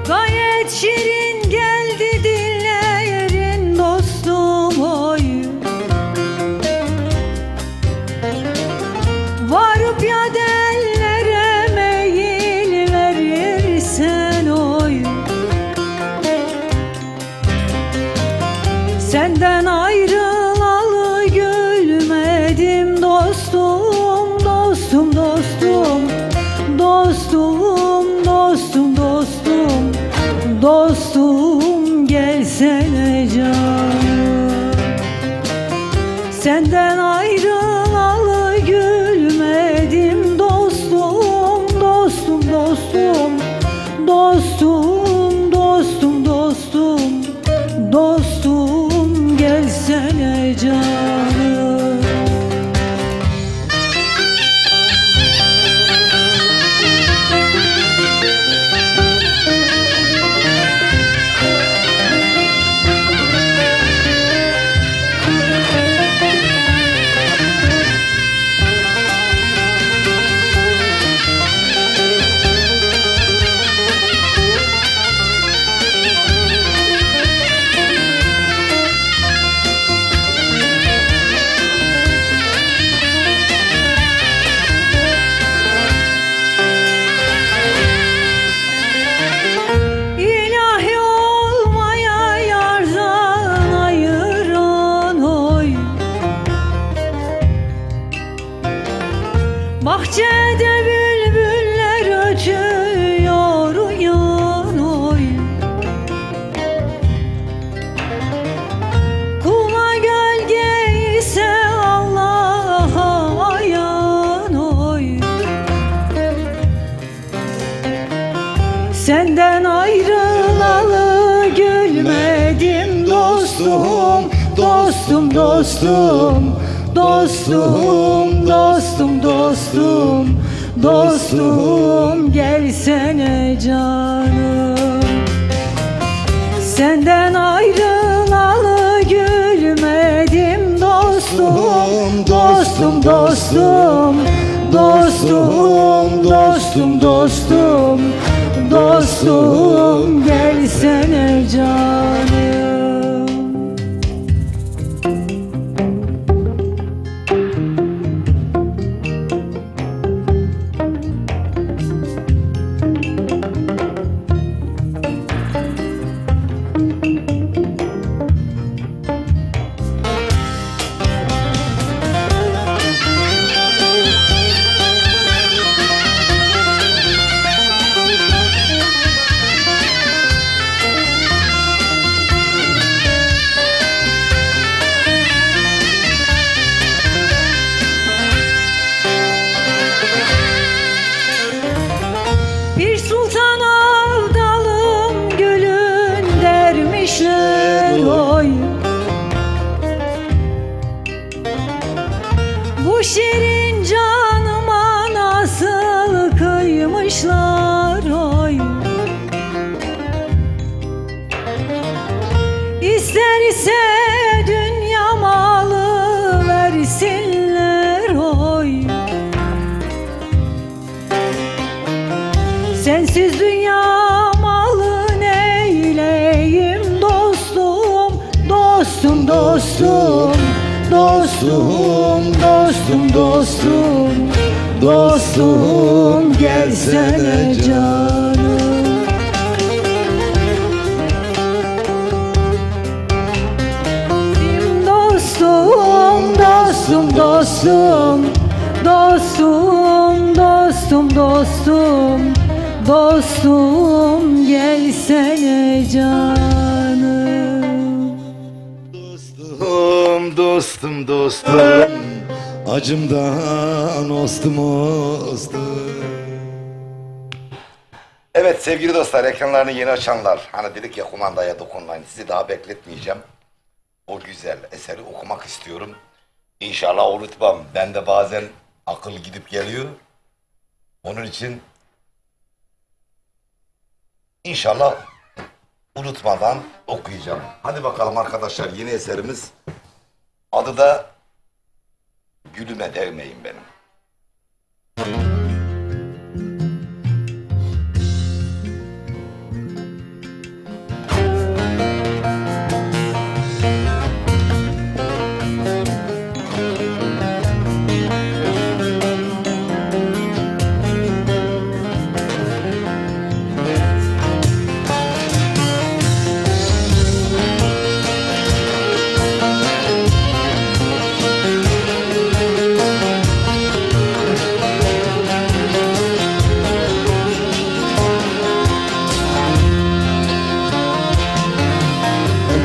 Gayet şirin geldi dillerin dostum oy. Varıp ya dellere meyil verirsen oy. Senden ayrılalı gülmedim dostum, dostum, dostum. Dostum, dostum, dostum. Dostum gelsene canım. Senden ayrılalı gülmedim dostum, dostum, dostum. Dostum, dostum, dostum. Dostum gelsene canım. İlahi olmaya yardan ayıran oy. Bahçede bülbüller ötüyor uyan oy. Kula gölge ise Allah'a ayan oy. Senden ayrılalı gülmedim dostum, dostum, dostum. Dostum, dostum, dostum. Dostum gelsene canım. Senden ayrılalı gülmedim dostum, dostum, dostum. Dostum, dostum, dostum. Dostum gelsene canım. Bir sultan avdalım gülün dermişler oy. Bu şirin canıma nasıl kıymışlar oy. İsterse dünya malı versinler oy. Sensiz dünya malı neyleyim dostum, dostum, dostum. Dostum, dostum, dostum. Dostum gelsene canım. dostum, dostum, dostum, dostum, dostum, gelsene canım. Dostum, dostum, dostum, acımdan ostum, ostum. Evet sevgili dostlar, ekranlarını yeni açanlar, hani dedik ya kumandaya dokunmayın, sizi daha bekletmeyeceğim. O güzel eseri okumak istiyorum. İnşallah unutmam. Ben de bazen akıl gidip geliyor. Onun için İnşallah unutmadan okuyacağım. Hadi bakalım arkadaşlar, yeni eserimiz. Adı da Gülüme Değmeyin Benim.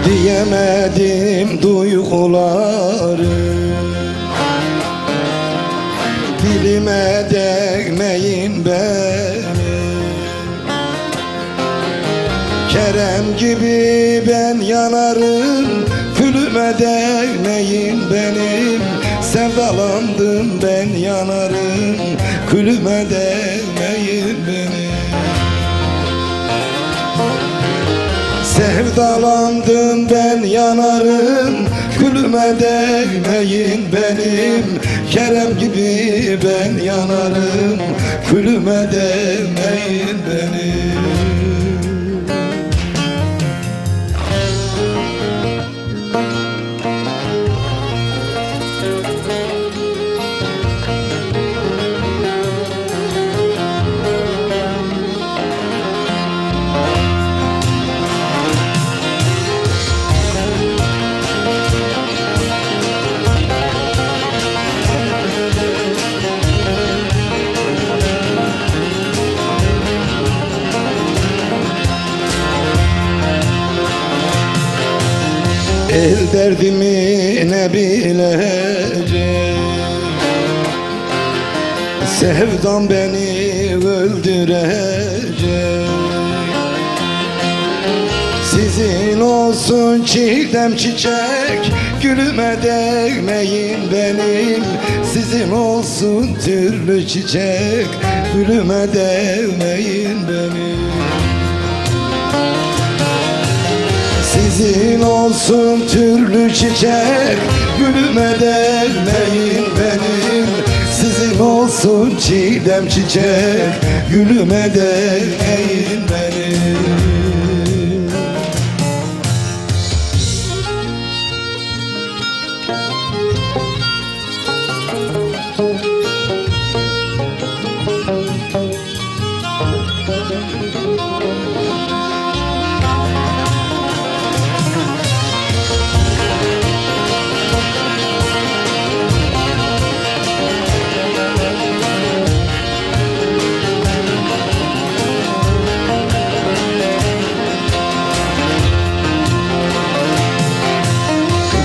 Diyemedim duyguları, dilime değmeyin benim. Kerem gibi ben yanarım, külüme değmeyin benim. Sevdalandım ben yanarım, külüme değmeyin benim. Sevdalandım ben yanarım, külüme değmeyin benim. Kerem gibi ben yanarım, külüme değmeyin benim. El derdimi ne bilecek, sevdam beni öldürecek. Sizin olsun çiğdem çiçek, gülüme değmeyin benim. Sizin olsun türlü çiçek, gülüme değmeyin benim. Sizin olsun türlü çiçek, gülüme değmeyin benim. Sizin olsun çiğdem çiçek, gülüme değmeyin benim.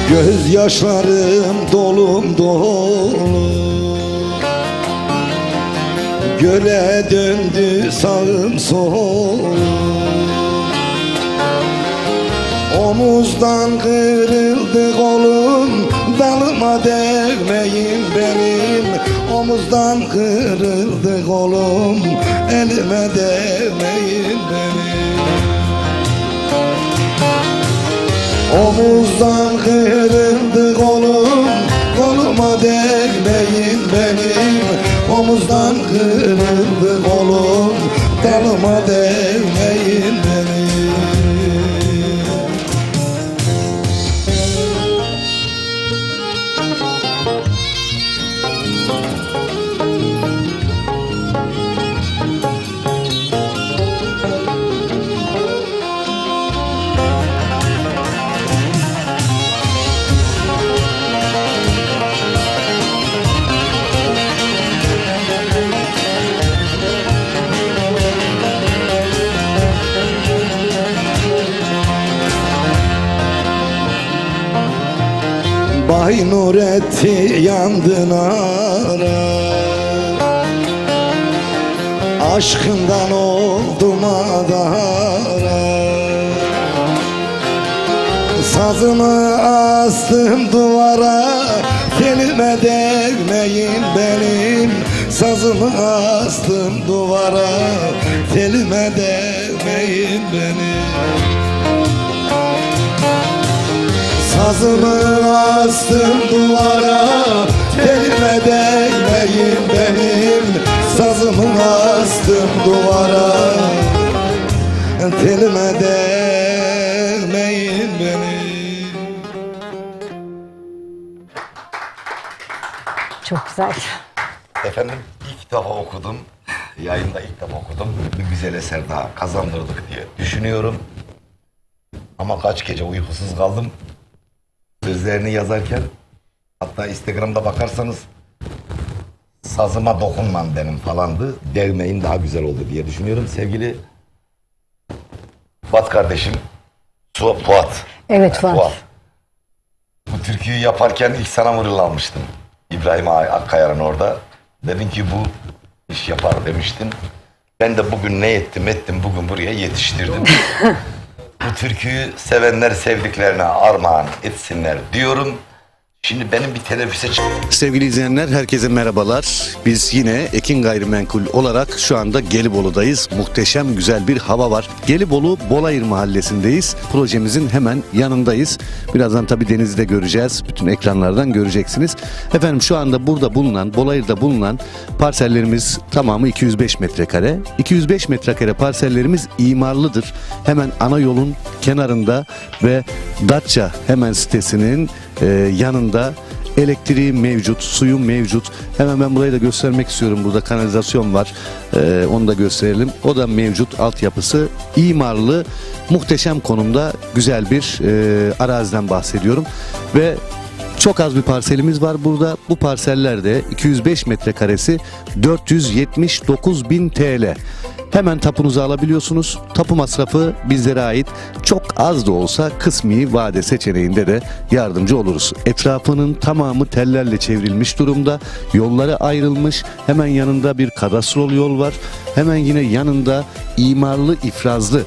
Gözyaşlarım dolum dolu, göle döndü sağım solum. Omuzdan kırıldı kolum, dalıma değmeyin benim. Omuzdan kırıldı kolum, elime değmeyin benim. Omuzdan kırıldı kolum, koluma değmeyin benim. Omuzdan kırıldı kolum, dalıma değmeyin benim. Ay Nuretti yandın ara, aşkından oldum adara. Sazımı astım duvara, telime değmeyin benim. Sazımı astım duvara, telime değmeyin benim. Sazımı astım duvara, telime değmeyin benim. Sazımı astım duvara, telime değmeyin benim. Çok güzel. Efendim ilk defa okudum, yayında ilk defa okudum. Bir güzel eser daha kazandırdık diye düşünüyorum. Ama kaç gece uykusuz kaldım. Sözlerini yazarken, hatta Instagram'da bakarsanız sazıma dokunman benim falandı. Devmeyin daha güzel oldu diye düşünüyorum. Sevgili Fuat kardeşim, Fuat. Evet Fuat. Bu türküyü yaparken ilk sana mırıldanmıştım. İbrahim Akkayar'ın orada. Dedin ki bu iş yapar demiştin. Ben de bugün ne ettim bugün buraya yetiştirdim. Bu türküyü sevenler sevdiklerine armağan etsinler diyorum. Şimdi benim bir teneffüse Sevgili izleyenler, herkese merhabalar. Biz yine Ekin Gayrimenkul olarak şu anda Gelibolu'dayız. Muhteşem güzel bir hava var. Gelibolu Bolayır Mahallesi'ndeyiz. Projemizin hemen yanındayız. Birazdan tabii denizi de göreceğiz. Bütün ekranlardan göreceksiniz. Efendim şu anda burada bulunan, Bolayır'da bulunan parsellerimiz tamamı 205 metrekare. 205 metrekare parsellerimiz imarlıdır. Hemen ana yolun kenarında ve Datça hemen sitesinin yanında elektriği mevcut, suyu mevcut. Hemen ben burayı da göstermek istiyorum. Burada kanalizasyon var. Onu da gösterelim. O da mevcut. Altyapısı imarlı, muhteşem konumda güzel bir araziden bahsediyorum. Ve çok az bir parselimiz var burada. Bu parsellerde 205 metrekaresi 479.000 TL. Hemen tapunuzu alabiliyorsunuz. Tapu masrafı bizlere ait. Çok az da olsa kısmi vade seçeneğinde de yardımcı oluruz. Etrafının tamamı tellerle çevrilmiş durumda. Yolları ayrılmış. Hemen yanında bir kadastrol yol var. Hemen yine yanında imarlı, ifrazlı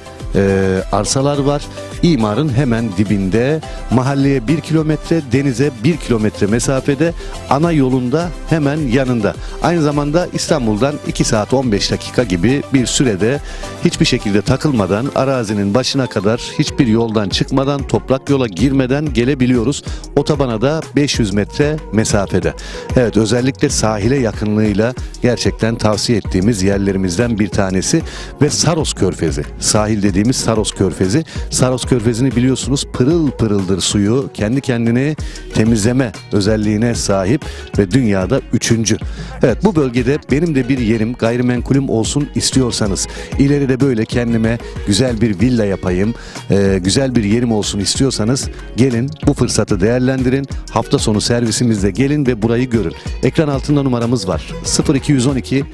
arsalar var. İmarın hemen dibinde, mahalleye 1 kilometre, denize 1 kilometre mesafede, ana yolunda hemen yanında. Aynı zamanda İstanbul'dan 2 saat 15 dakika gibi bir sürede hiçbir şekilde takılmadan, arazinin başına kadar hiçbir yoldan çıkmadan, toprak yola girmeden gelebiliyoruz. Otobana da 500 metre mesafede. Evet, özellikle sahile yakınlığıyla gerçekten tavsiye ettiğimiz yerlerimizden bir tanesi ve Saros Körfezi. Sahil dediğimiz Saros Körfezi. Saros Körfezi'ni biliyorsunuz, pırıl pırıldır suyu, kendi kendini temizleme özelliğine sahip ve dünyada 3. Evet, bu bölgede benim de bir yerim, gayrimenkulüm olsun istiyorsanız, ileride böyle kendime güzel bir villa yapayım, güzel bir yerim olsun istiyorsanız gelin, bu fırsatı değerlendirin. Hafta sonu servisimizde gelin ve burayı görün. Ekran altında numaramız var. 0212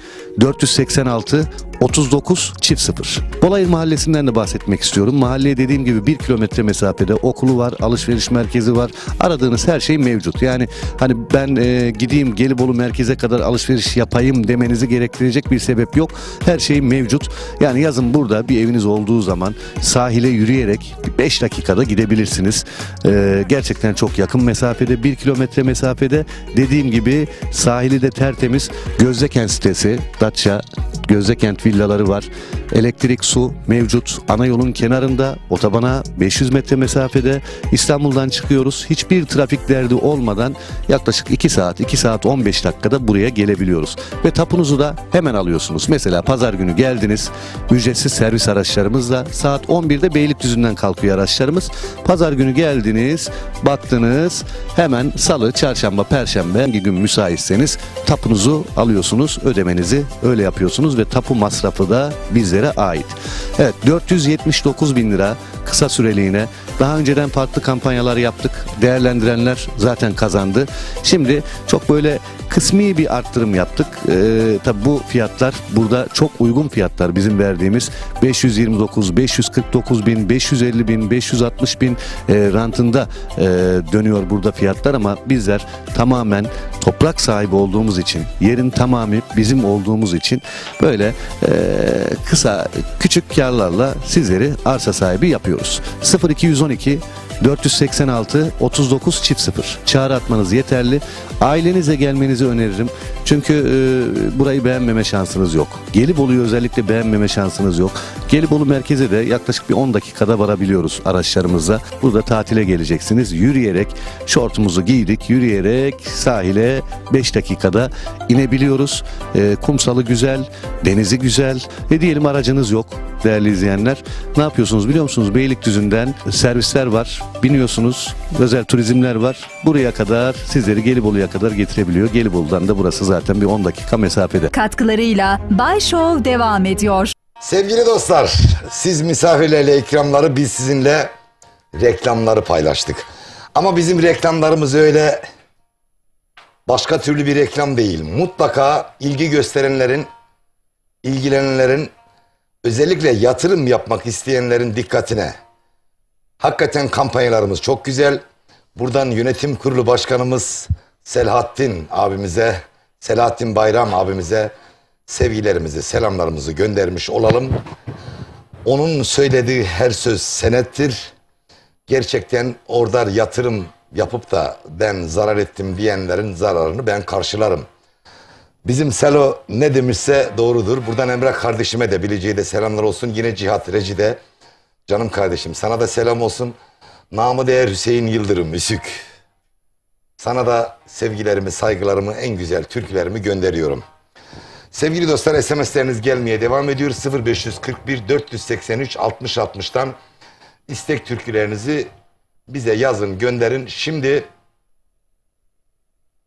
486 39 0. Bolayır Mahallesi'nden de bahsetmek istiyorum. Mahalleye dediğim gibi 1 kilometre mesafede okulu var, alışveriş merkezi var. Aradığınız her şey mevcut. Yani hani ben gideyim Gelibolu merkeze kadar alışveriş yapayım demenizi gerektirecek bir sebep yok. Her şey mevcut. Yani yazın burada bir eviniz olduğu zaman sahile yürüyerek 5 dakikada gidebilirsiniz. Gerçekten çok yakın mesafede, 1 kilometre mesafede. Dediğim gibi sahili de tertemiz. Gözdeken sitesi, Datça Gözdekent villaları var. Elektrik, su mevcut. Ana yolun kenarında, otobana 500 metre mesafede. İstanbul'dan çıkıyoruz. Hiçbir trafik derdi olmadan yaklaşık 2 saat 15 dakikada buraya gelebiliyoruz. Ve tapunuzu da hemen alıyorsunuz. Mesela pazar günü geldiniz. Ücretsiz servis araçlarımızla saat 11'de Beylikdüzü'nden kalkıyor araçlarımız. Pazar günü geldiniz, baktınız, hemen salı, çarşamba, perşembe hangi gün müsaitseniz tapunuzu alıyorsunuz. Ödemenizi öyle yapıyorsunuz ve tapu masrafı da bizlere ait. Evet, 479.000 lira kısa süreliğine. Daha önceden farklı kampanyalar yaptık. Değerlendirenler zaten kazandı. Şimdi çok böyle kısmi bir arttırım yaptık. Tabi bu fiyatlar burada çok uygun fiyatlar bizim verdiğimiz 529, 549 bin, 550 bin, 560 bin rantında dönüyor burada fiyatlar ama bizler tamamen toprak sahibi olduğumuz için, yerin tamamı bizim olduğumuz için böyle kısa küçük karlarla sizleri arsa sahibi yapıyoruz. 0212 486 39 çift 0 çağrı atmanız yeterli. Ailenize gelmenizi öneririm. Çünkü burayı beğenmeme şansınız yok. Gelibolu'yu özellikle beğenmeme şansınız yok. Gelibolu merkeze de yaklaşık bir 10 dakikada varabiliyoruz araçlarımızla. Burada tatile geleceksiniz. Yürüyerek şortumuzu giydik. Yürüyerek sahile 5 dakikada inebiliyoruz. Kumsalı güzel, denizi güzel. Diyelim aracınız yok değerli izleyenler. Ne yapıyorsunuz biliyor musunuz? Beylikdüzü'nden servisler var. Biniyorsunuz. Özel turizmler var. Buraya kadar sizleri Gelibolu'ya kadar getirebiliyor. Gelibolu'dan da burası zaten bir 10 dakika mesafede. Katkılarıyla Bay Show devam ediyor. Sevgili dostlar, siz misafirlerle ikramları, biz sizinle reklamları paylaştık. Ama bizim reklamlarımız öyle başka türlü bir reklam değil. Mutlaka ilgi gösterenlerin, ilgilenenlerin, özellikle yatırım yapmak isteyenlerin dikkatine. Hakikaten kampanyalarımız çok güzel. Buradan yönetim kurulu başkanımız Selahattin abimize, Selahattin Bayram abimize sevgilerimizi, selamlarımızı göndermiş olalım. Onun söylediği her söz senettir. Gerçekten orada yatırım yapıp da ben zarar ettim diyenlerin zararını ben karşılarım. Bizim Selo ne demişse doğrudur. Buradan Emrah kardeşime de, Bileceği de selamlar olsun. Yine Cihat Reci'de, canım kardeşim sana da selam olsun. Namı değer Hüseyin Yıldırım Üsük. Sana da sevgilerimi, saygılarımı, en güzel türkülerimi gönderiyorum. Sevgili dostlar, SMS'leriniz gelmeye devam ediyor. 0541 483 60 60'tan istek türkülerinizi bize yazın, gönderin. Şimdi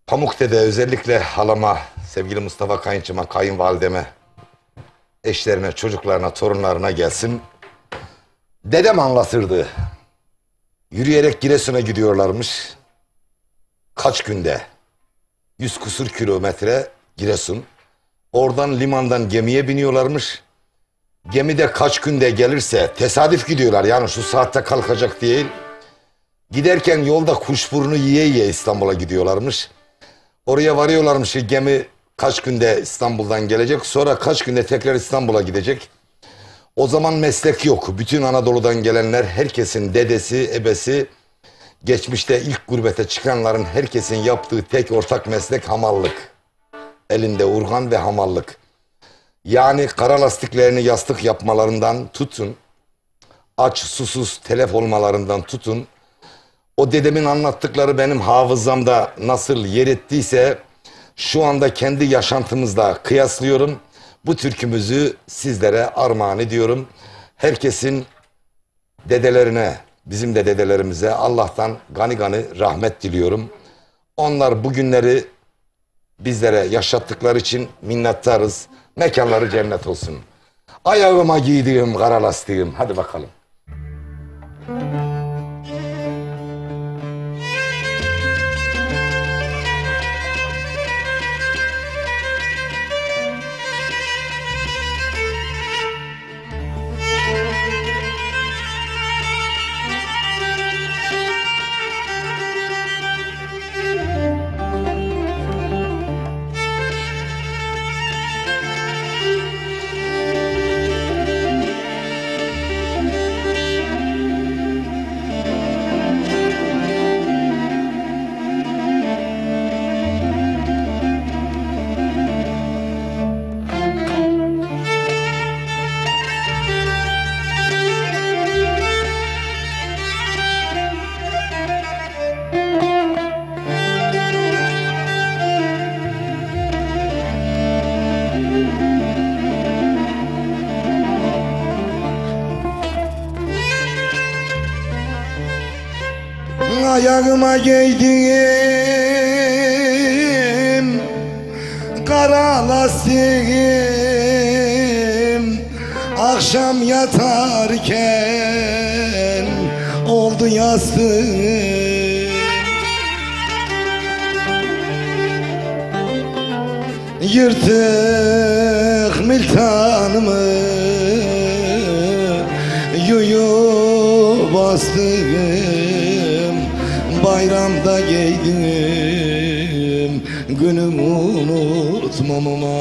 Pamukdede, özellikle halama, sevgili Mustafa kayınçıma, kayınvalideme, eşlerine, çocuklarına, torunlarına gelsin. Dedem anlatırdı. Yürüyerek Giresun'a gidiyorlarmış. Kaç günde? 100 kusur kilometre Giresun. Oradan limandan gemiye biniyorlarmış. Gemide kaç günde gelirse tesadüf gidiyorlar. Yani şu saatte kalkacak değil. Giderken yolda kuşburnu yiye yiye İstanbul'a gidiyorlarmış. Oraya varıyorlarmış ki gemi kaç günde İstanbul'dan gelecek. Sonra kaç günde tekrar İstanbul'a gidecek. O zaman meslek yok. Bütün Anadolu'dan gelenler, herkesin dedesi, ebesi, geçmişte ilk gurbete çıkanların herkesin yaptığı tek ortak meslek hamallık. Elinde urgan ve hamallık. Yani kara lastiklerini yastık yapmalarından tutun, aç susuz telef olmalarından tutun. O dedemin anlattıkları benim hafızamda nasıl yer ettiyse şu anda kendi yaşantımızda kıyaslıyorum. Bu türkümüzü sizlere armağan ediyorum. Herkesin dedelerine, bizim de dedelerimize Allah'tan gani gani rahmet diliyorum. Onlar bugünleri bizlere yaşattıkları için minnettarız. Mekanları cennet olsun. Ayağıma giydiğim kara lastiğim. Hadi bakalım. Ayağıma giydiğim kara lastiğim akşam yatarken oldu yastığım. Yırtık miltanımı yuyu bastım, bayramda giydim, günümü unutmam ama.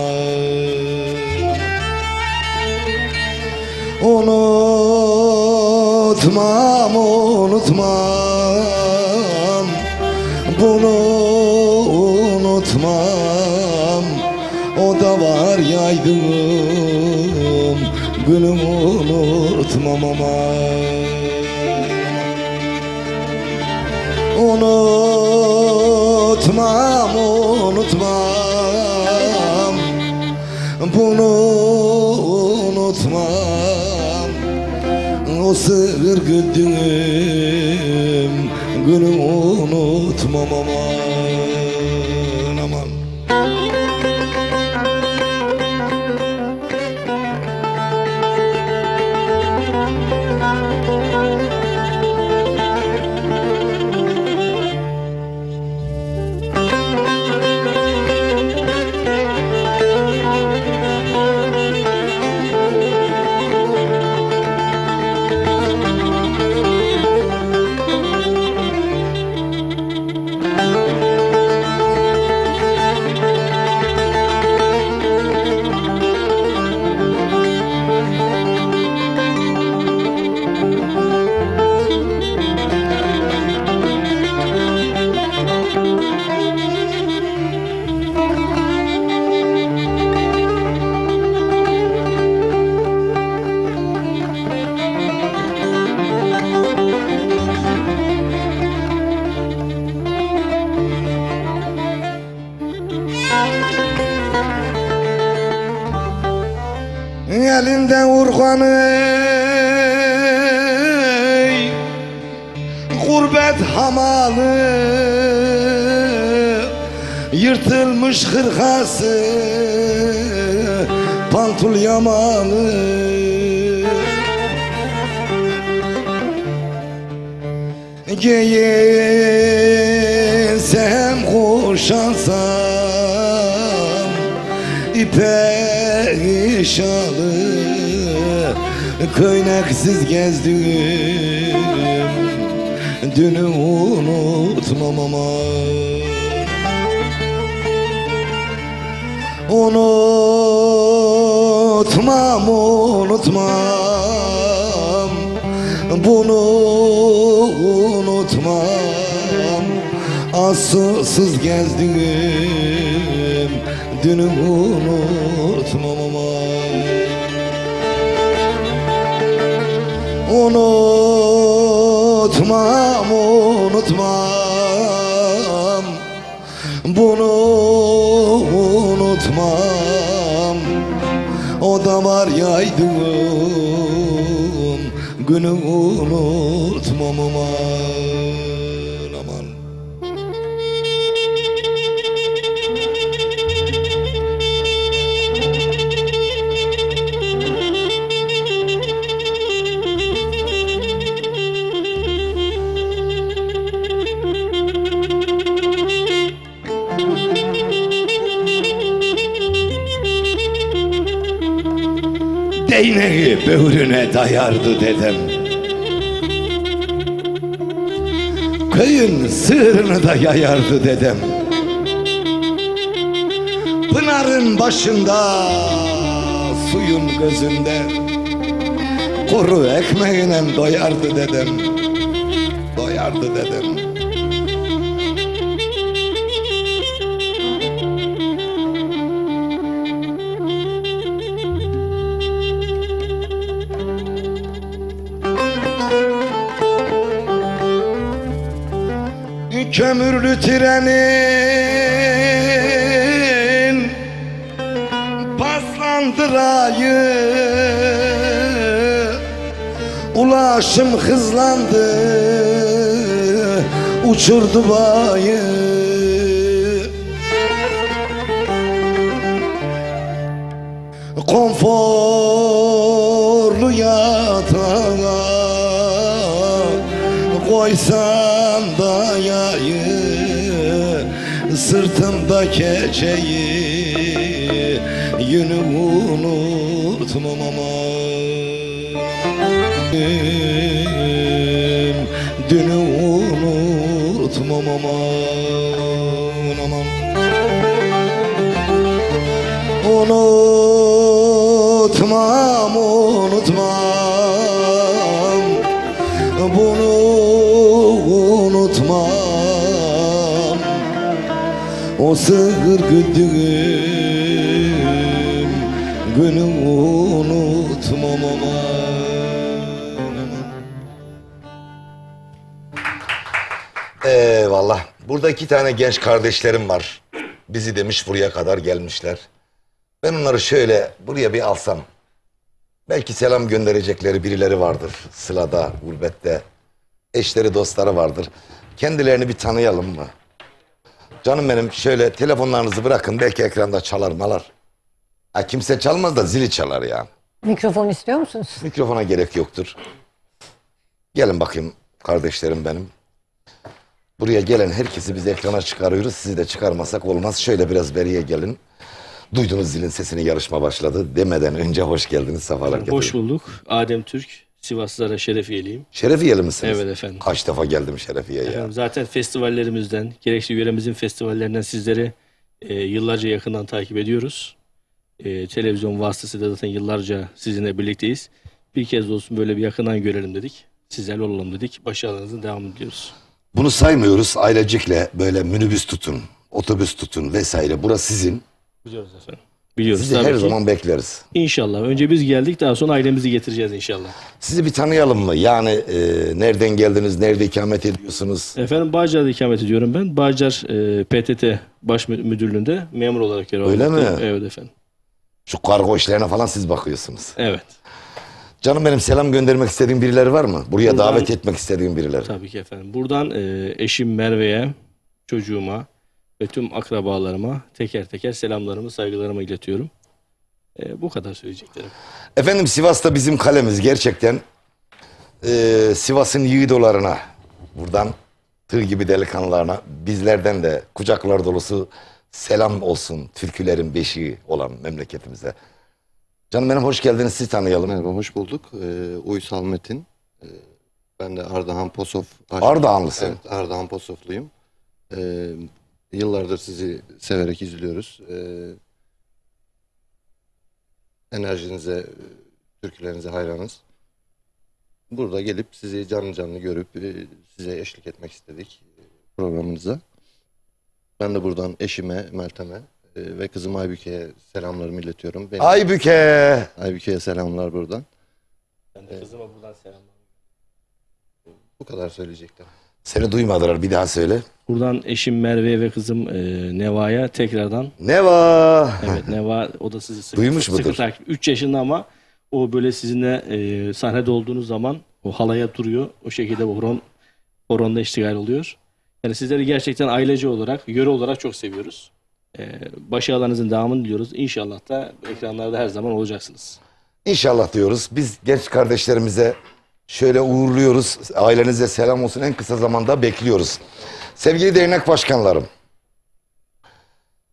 Unutmam, unutmam, bunu unutmam. O da var yaydım, günümü unutmam ama. Unutmam, unutmam, bunu unutmam. O sığır güldüm, günümü unutmam aman aman. Elinde urganı gurbet hamalı, yırtılmış hırkası pantul yamalı. Giyinsem kuşansam İpek şalı, köyneksiz gezdim, dünü unutmam ama. Unutmam, unutmam, bunu unutmam. Asılsız gezdim, dünümü unutmam ama. Unutmam, unutmam, bunu unutmam. O da var yaydım, günümü unutmam aman aman. Değneği böğrüne dayardı dedem, köyün sığırını da yayardı dedem. Pınarın başında, suyun gözünde, kuru ekmeğine doyardı dedem, doyardı dedem. Kömürlü trenin paslandırayı, ulaşım hızlandı, uçurdu bayı. Konforlu yatağa koysam dayayı, sırtımda keçeyi Günü unutmam aman. Dünü unutmam aman aman. Unutmam, unutmam. Bunu unutmam. O sığır güldüğüm günü unutmam aman. Eyvallah. Burada 2 tane genç kardeşlerim var. Bizi demiş buraya kadar gelmişler. Ben onları şöyle buraya bir alsam. Belki selam gönderecekleri birileri vardır. Sılada, gurbette. Eşleri, dostları vardır. Kendilerini bir tanıyalım mı? Canım benim, şöyle telefonlarınızı bırakın. Belki ekranda çalar malar. Ha, kimse çalmaz da zili çalar yani. Mikrofon istiyor musunuz? Mikrofona gerek yoktur. Gelin bakayım kardeşlerim benim. Buraya gelen herkesi biz ekrana çıkarıyoruz. Sizi de çıkarmasak olmaz. Şöyle biraz beriye gelin. Duydunuz zilin sesini, yarışma başladı. Demeden önce hoş geldiniz, sefalar getirdiniz. Hoş bulduk. Adem Türk, Sivaslılara Şerefiyeliyim. Şerefiyeli misiniz? Evet efendim. Kaç defa geldim Şerefiye'ye ya. Efendim, zaten festivallerimizden, gerekli yöremizin festivallerinden sizleri yıllarca yakından takip ediyoruz. Televizyon vasıtasıyla zaten yıllarca sizinle birlikteyiz. Bir kez olsun böyle bir yakından görelim dedik. Sizlerle olalım dedik. Başarılarınızın devamını diliyoruz. Bunu saymıyoruz. Ailecikle böyle minibüs tutun, otobüs tutun vesaire. Burası sizin. Biliyoruz efendim. Biliyoruz Sizi tabii her ki. zaman bekleriz. İnşallah. Önce biz geldik, daha sonra ailemizi getireceğiz inşallah. Sizi bir tanıyalım mı? Yani nereden geldiniz, nerede ikamet ediyorsunuz? Efendim Bağcılar'da ikamet ediyorum ben. Bağcılar PTT Baş Müdürlüğü'nde memur olarak görev Öyle almaktayım. mi? Evet efendim. Şu kargo işlerine falan siz bakıyorsunuz. Evet. Canım benim, selam göndermek istediğin birileri var mı? Buraya Buradan- davet etmek istediğin birileri. Tabii ki efendim. Buradan eşim Merve'ye, çocuğuma ve tüm akrabalarıma teker teker selamlarımı, saygılarımı iletiyorum. Bu kadar söyleyeceklerim. Efendim, Sivas'ta bizim kalemiz gerçekten. Sivas'ın yiğidolarına, buradan tığ gibi delikanlılarına, bizlerden de kucaklar dolusu selam olsun. Türkülerin beşiği olan memleketimize. Canım benim, hoş geldiniz, sizi tanıyalım. Merhaba, hoş bulduk. Uysal Metin. Ben de Ardahan Posof. Ardahanlısın. Evet, Ardahan Posofluyum. Yıllardır sizi severek izliyoruz. Enerjinize, türkülerinize hayranız. Burada gelip sizi canlı canlı görüp size eşlik etmek istedik programınıza. Ben de buradan eşime, Meltem'e ve kızım Aybüke'ye selamlarımı iletiyorum. Aybüke. Aybüke'ye selamlar buradan. Ben de kızıma buradan selamlar. Bu kadar söyleyecektim. Seni duymadılar, bir daha söyle. Buradan eşim Merve ve kızım Neva'ya tekrardan. Neva. Evet, Neva, o da sizi Duymuş sıkı mudur? takip. 3 yaşında ama o böyle sizinle sahnede olduğunuz zaman o halaya duruyor. O şekilde horonda iştigal oluyor. Yani sizleri gerçekten ailece olarak, yöre olarak çok seviyoruz. Başarılarınızın devamını diliyoruz. İnşallah da ekranlarda her zaman olacaksınız. İnşallah diyoruz. Biz genç kardeşlerimize şöyle uğurluyoruz. Ailenize selam olsun. En kısa zamanda bekliyoruz. Sevgili dernek başkanlarım,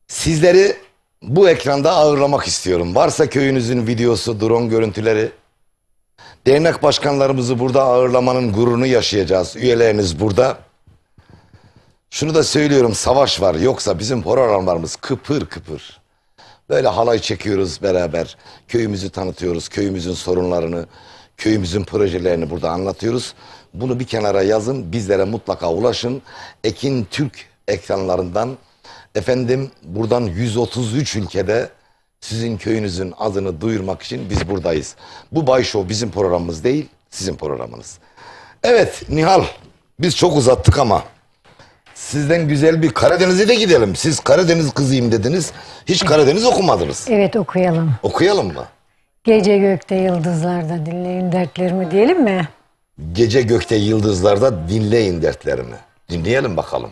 sizleri bu ekranda ağırlamak istiyorum. Varsa köyünüzün videosu, drone görüntüleri. Dernek başkanlarımızı burada ağırlamanın gururunu yaşayacağız. Üyeleriniz burada. Şunu da söylüyorum, savaş var. Yoksa bizim programlarımız kıpır kıpır. Böyle halay çekiyoruz beraber. Köyümüzü tanıtıyoruz. Köyümüzün sorunlarını, köyümüzün projelerini burada anlatıyoruz. Bunu bir kenara yazın. Bizlere mutlaka ulaşın. Ekin Türk ekranlarından, efendim, buradan 133 ülkede sizin köyünüzün adını duyurmak için biz buradayız. Bu Bay Show bizim programımız değil, sizin programınız. Evet Nihal, biz çok uzattık ama sizden güzel bir Karadeniz'e de gidelim. Siz Karadeniz kızıyım dediniz. Hiç Karadeniz okumadınız. Evet, okuyalım. Okuyalım mı? Gece gökte yıldızlarda dinleyin dertlerimi diyelim mi? Gece gökte yıldızlarda dinleyin dertlerimi. Dinleyelim bakalım.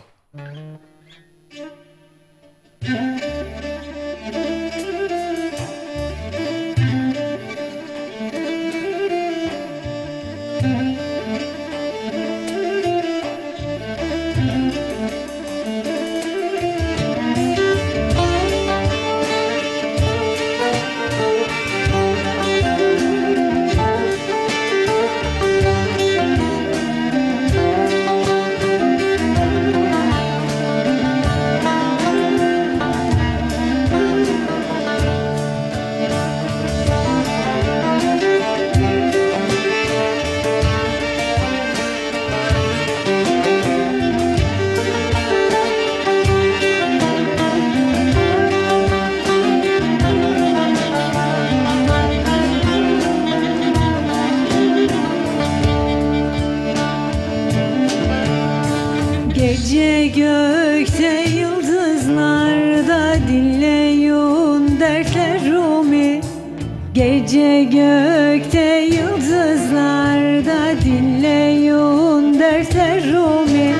Gece gökte yıldızlarda dinleyin dertlerimi.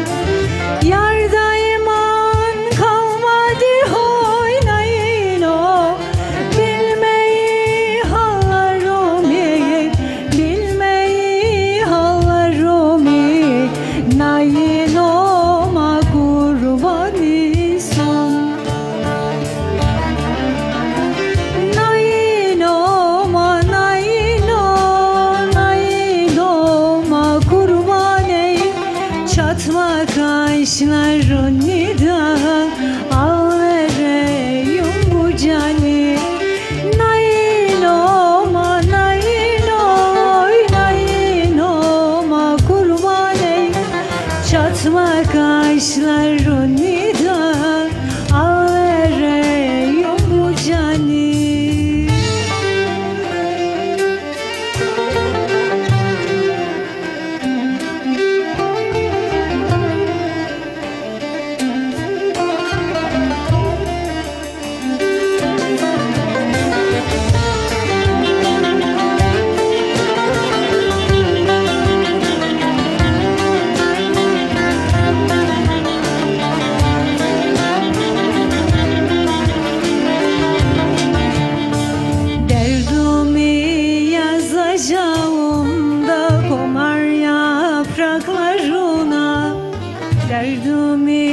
Yarda iman kalmadı oynayın o. Bilmeyi hallarımı, bilmeyi hallarımı. Nayin olma kurbanısın. Nayin olma, nayin ol, nayin olma kurbanı. Çatma kaşların nida, al vereyim bu canı. Nayin olma, nayin ol, nayin olma kurbanı. Çatma kaşların nida, al vereyim bu canı. Derdimi yazacağım da komar yapraklarına. Derdimi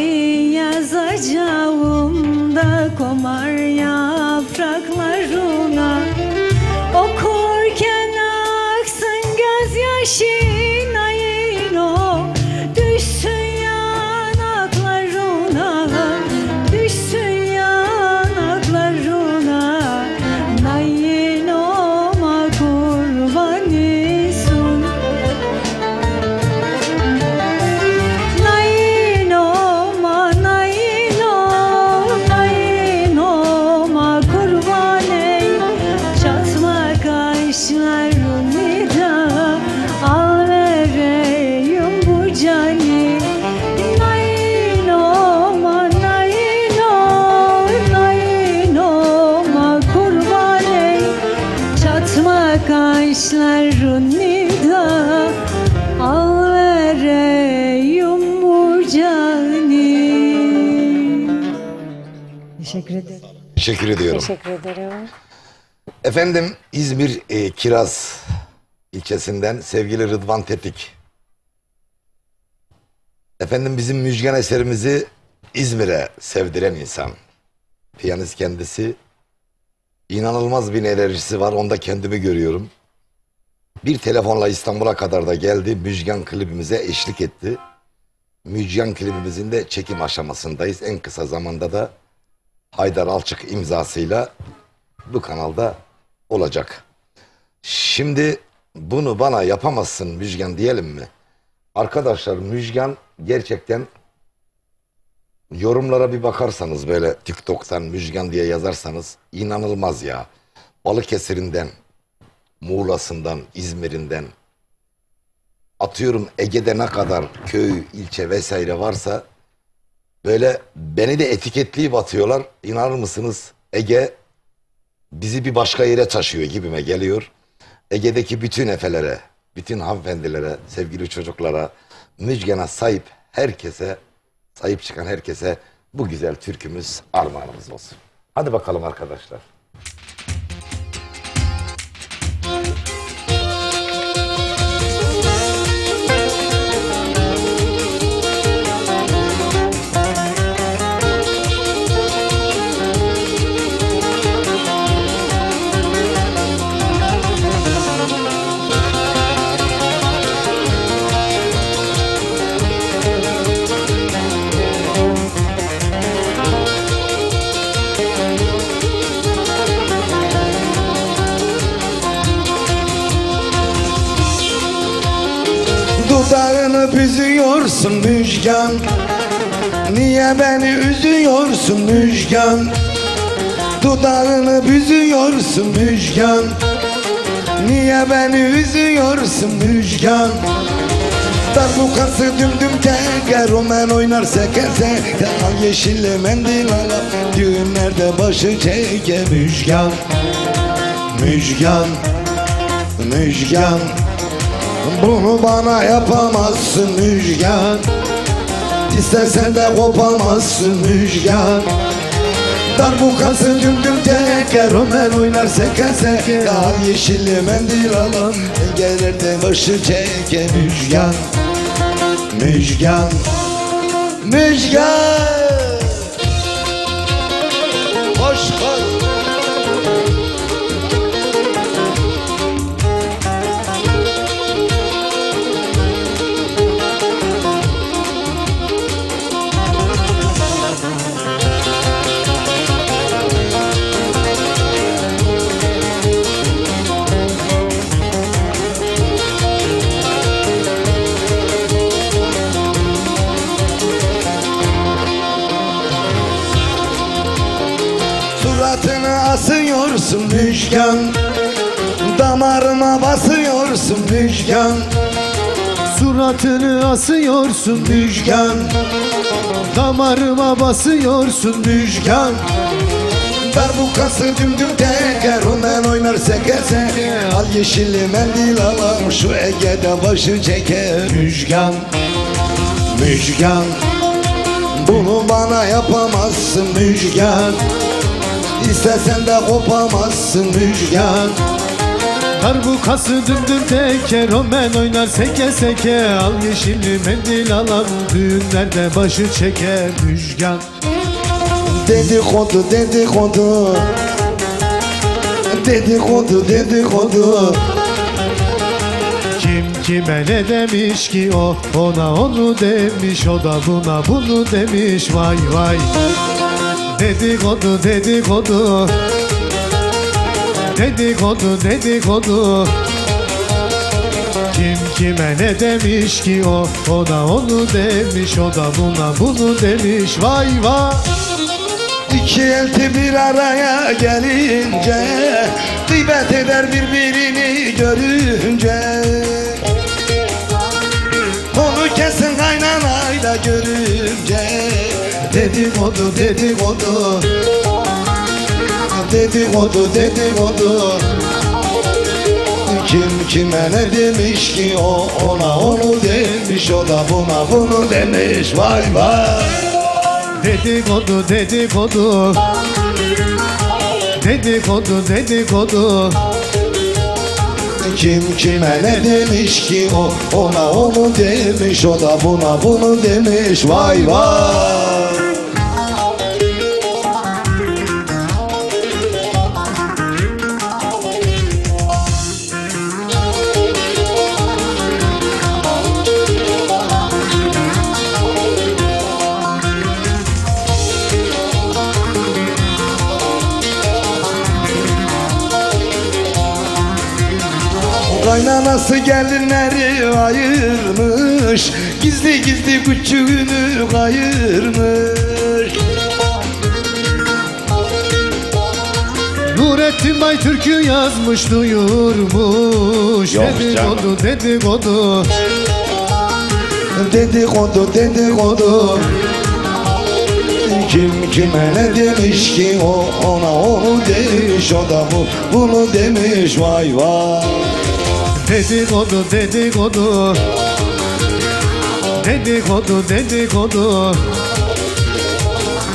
yazacağım da komar yapraklarına. Okurken aksın gözyaşın ayın o. Düşsün yanaklarına, düşsün yanaklarına. Nayin olma kurbanısın. Nayin olma, nayin ol, nayin olma kurbanı. Çatma kaşlarını da al vereyim bu canı. Nayin olma, nayin ol, nayin olma kurbanı. Çatma kaşlarını da al vereyim bu canı. Teşekkür ederim. Teşekkür ediyorum. Teşekkür ederim. Efendim İzmir Kiraz ilçesinden sevgili Rıdvan Tetik. Efendim bizim Müjgan eserimizi İzmir'e sevdiren insan. Piyanist kendisi. İnanılmaz bir enerjisi var. Onda kendimi görüyorum. Bir telefonla İstanbul'a kadar da geldi. Müjgan klibimize eşlik etti. Müjgan klibimizin de çekim aşamasındayız. En kısa zamanda da Haydar Alçık imzasıyla bu kanalda olacak. Şimdi bunu bana yapamazsın Müjgan diyelim mi? Arkadaşlar Müjgan gerçekten, yorumlara bir bakarsanız böyle TikTok'tan Müjgan diye yazarsanız inanılmaz ya. Balıkesir'inden, Muğla'sından, İzmir'inden, atıyorum Ege'de ne kadar köy, ilçe vesaire varsa böyle beni de etiketleyip atıyorlar. İnanır mısınız? Ege bizi bir başka yere taşıyor gibime geliyor. Ege'deki bütün efelere, bütün hanımefendilere, sevgili çocuklara, Müjgan'a sahip herkese, sahip çıkan herkese bu güzel türkümüz armağanımız olsun. Hadi bakalım arkadaşlar. Dudağını büzüyorsun Müjgan, niye beni üzüyorsun Müjgan? Dudağını büzüyorsun Müjgan, niye beni üzüyorsun Müjgan? Darbukası dümdüm teker, Roman oynar seke seke. Al yeşilli mendil ala, düğünlerde başı çeke Müjgan. Müjgan, Müjgan, bunu bana yapamazsın Müjgan. İstesen de kopamazsın Müjgan. Darbukası dümdüm teker, Ömer oynar seke seke. Al yeşilli mendil alan, gelir de başı çeke. Müjgan, Müjgan, Müjgan. Hoş hoş. Suratını asıyorsun Müjgan, damarıma basıyorsun Müjgan. Suratını asıyorsun Müjgan, damarıma basıyorsun Müjgan. Darbukası dümdüm teker, Ömer oynar seke seke. Al yeşilli mendil alalım, şu Ege'de başı çeker. Müjgan, Müjgan, bunu bana yapamazsın Müjgan. İstesen de kopamazsın Müjgan. Darbukası dümdüm teker, Ömer oynar seke seke. Al yeşilli mendil alan, düğünlerde başı çeker Müjgan. Dedikodu, dedikodu, dedikodu, dedikodu. Kim kime ne demiş ki, o ona onu demiş, o da buna bunu demiş, vay vay. Dedikodu, dedikodu, dedikodu, dedikodu. Kim kime ne demiş ki, o ona onu demiş, o da buna bunu demiş, vay vay. İki elti bir araya gelince, gıybet eder birbirini görünce. Onu kesin kaynanayla görünce. Dedikodu, dedikodu, dedikodu, dedikodu. Kim kime ne demiş ki, o ona onu demiş, o da buna bunu demiş, vay vay. Dedikodu, dedikodu, dedikodu, dedikodu. Kim kime ne demiş ki, o ona onu demiş, o da buna bunu demiş, vay vay. Kaynanası gelinleri ayırmış, gizli gizli küçüğünü kayırmış. Nurettin Bay türkü yazmış, duyurmuş. Yok Dedikodu, dedikodu, Dedikodu, dedikodu. Kim kime ne demiş ki, o ona onu demiş, o da bunu demiş, vay vay. dedikodu, dedikodu, dedikodu, dedikodu.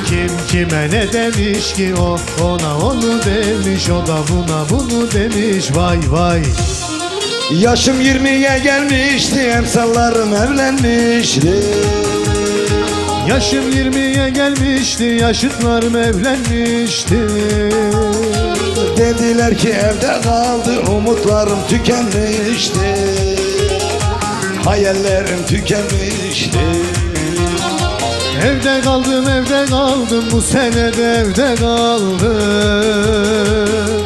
Kim kime ne demiş ki, o ona onu demiş, o da buna bunu demiş, vay vay. Yaşım 20'ye gelmişti, emsallarım evlenmişti. Yaşım 20'ye gelmişti, yaşıtlarım evlenmişti. Dediler ki evde kaldı, umutlarım tükenmişti. Hayallerim tükenmişti. Evde kaldım, evde kaldım, bu sene de evde kaldım.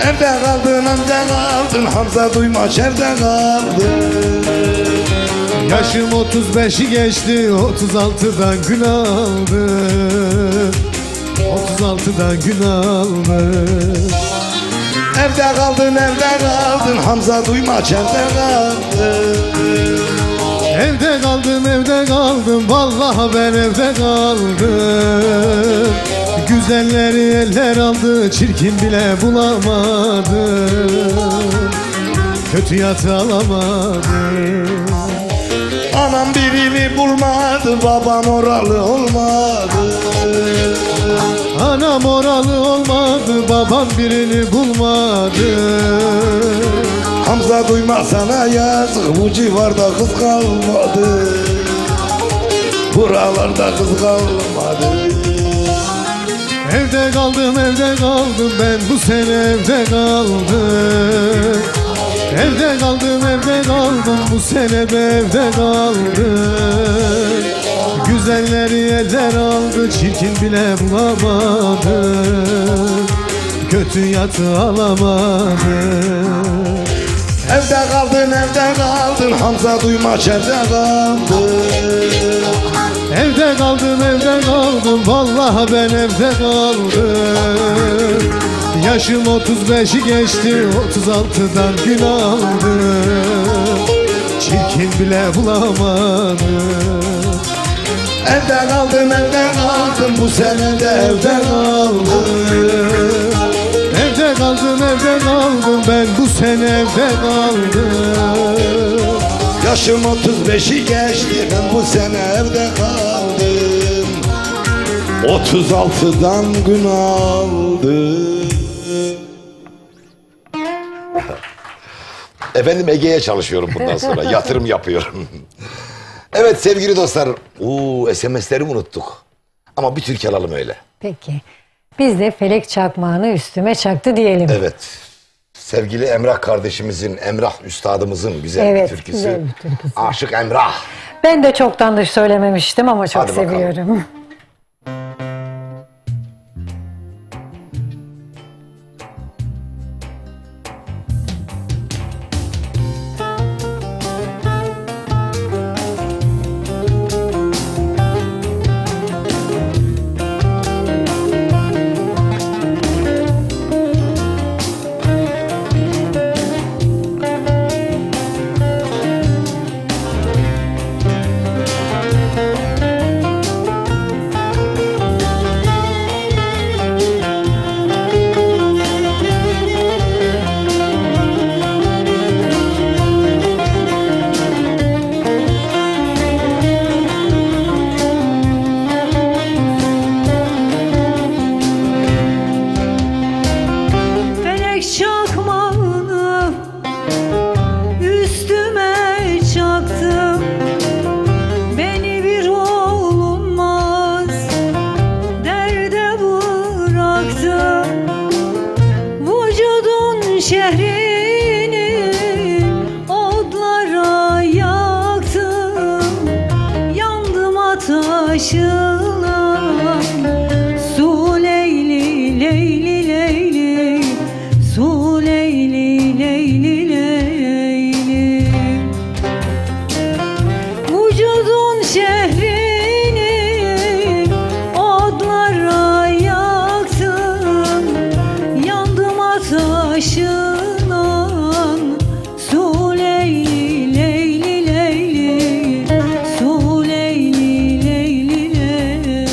Evde kaldın, evde kaldın, Hamza Duymaç evde kaldı. Yaşım 35'i geçti, 36'dan gün aldım. 36'dan gün aldım. Evde kaldın, evde kaldın, Hamza Duymaç evde kaldı. Evde kaldım, evde kaldım, vallahi ben evde kaldım. Güzelleri eller aldı, çirkin bile bulamadı. Kötü yatı alamadı. Anam birini bulmadı, babam oralı olmadı. Anam oralı olmadı, babam birini bulmadı. Hamza duyma sana yazık, bu civarda kız kalmadı. Buralarda kız kalmadı. Evde kaldım ben bu sene evde kaldım. Evde kaldım bu sene de evde kaldım. Güzelleri eller aldı, çirkin bile bulamadı. Kötü yatı alamadı. Evde kaldın Hamza duyma içeride kaldı. Evde kaldım vallahi ben evde kaldım. Yaşım 35'i geçti, 36'dan gün aldım. Çirkin bile bulamadım. Evde kaldın bu sene de evde kaldım. Evde kaldım ben bu sene evde kaldım. Yaşım 35'i geçti, ben bu sene evde kaldım. 36'dan gün aldım. Efendim Ege'ye çalışıyorum bundan sonra. Yatırım yapıyorum. Evet sevgili dostlar. SMS'leri unuttuk. Ama bir türkü alalım öyle. Peki. Biz de felek çakmağını üstüme çaktı diyelim. Evet. Sevgili Emrah kardeşimizin, Emrah üstadımızın güzel Evet, bir türküsü. güzel bir türküsü. Aşık Emrah. Ben de çoktandır söylememiştim ama çok Hadi bakalım. seviyorum. şehrini odlara yaktım, yandım ateşine. Su Leyli Leyli Leyli, Su Leyli Leyli Leyli. Vücudun şehrini odlara yaktım, yandım ateşine. Su Leyli Leyli Leyli, Su Leyli Leyli Leyli.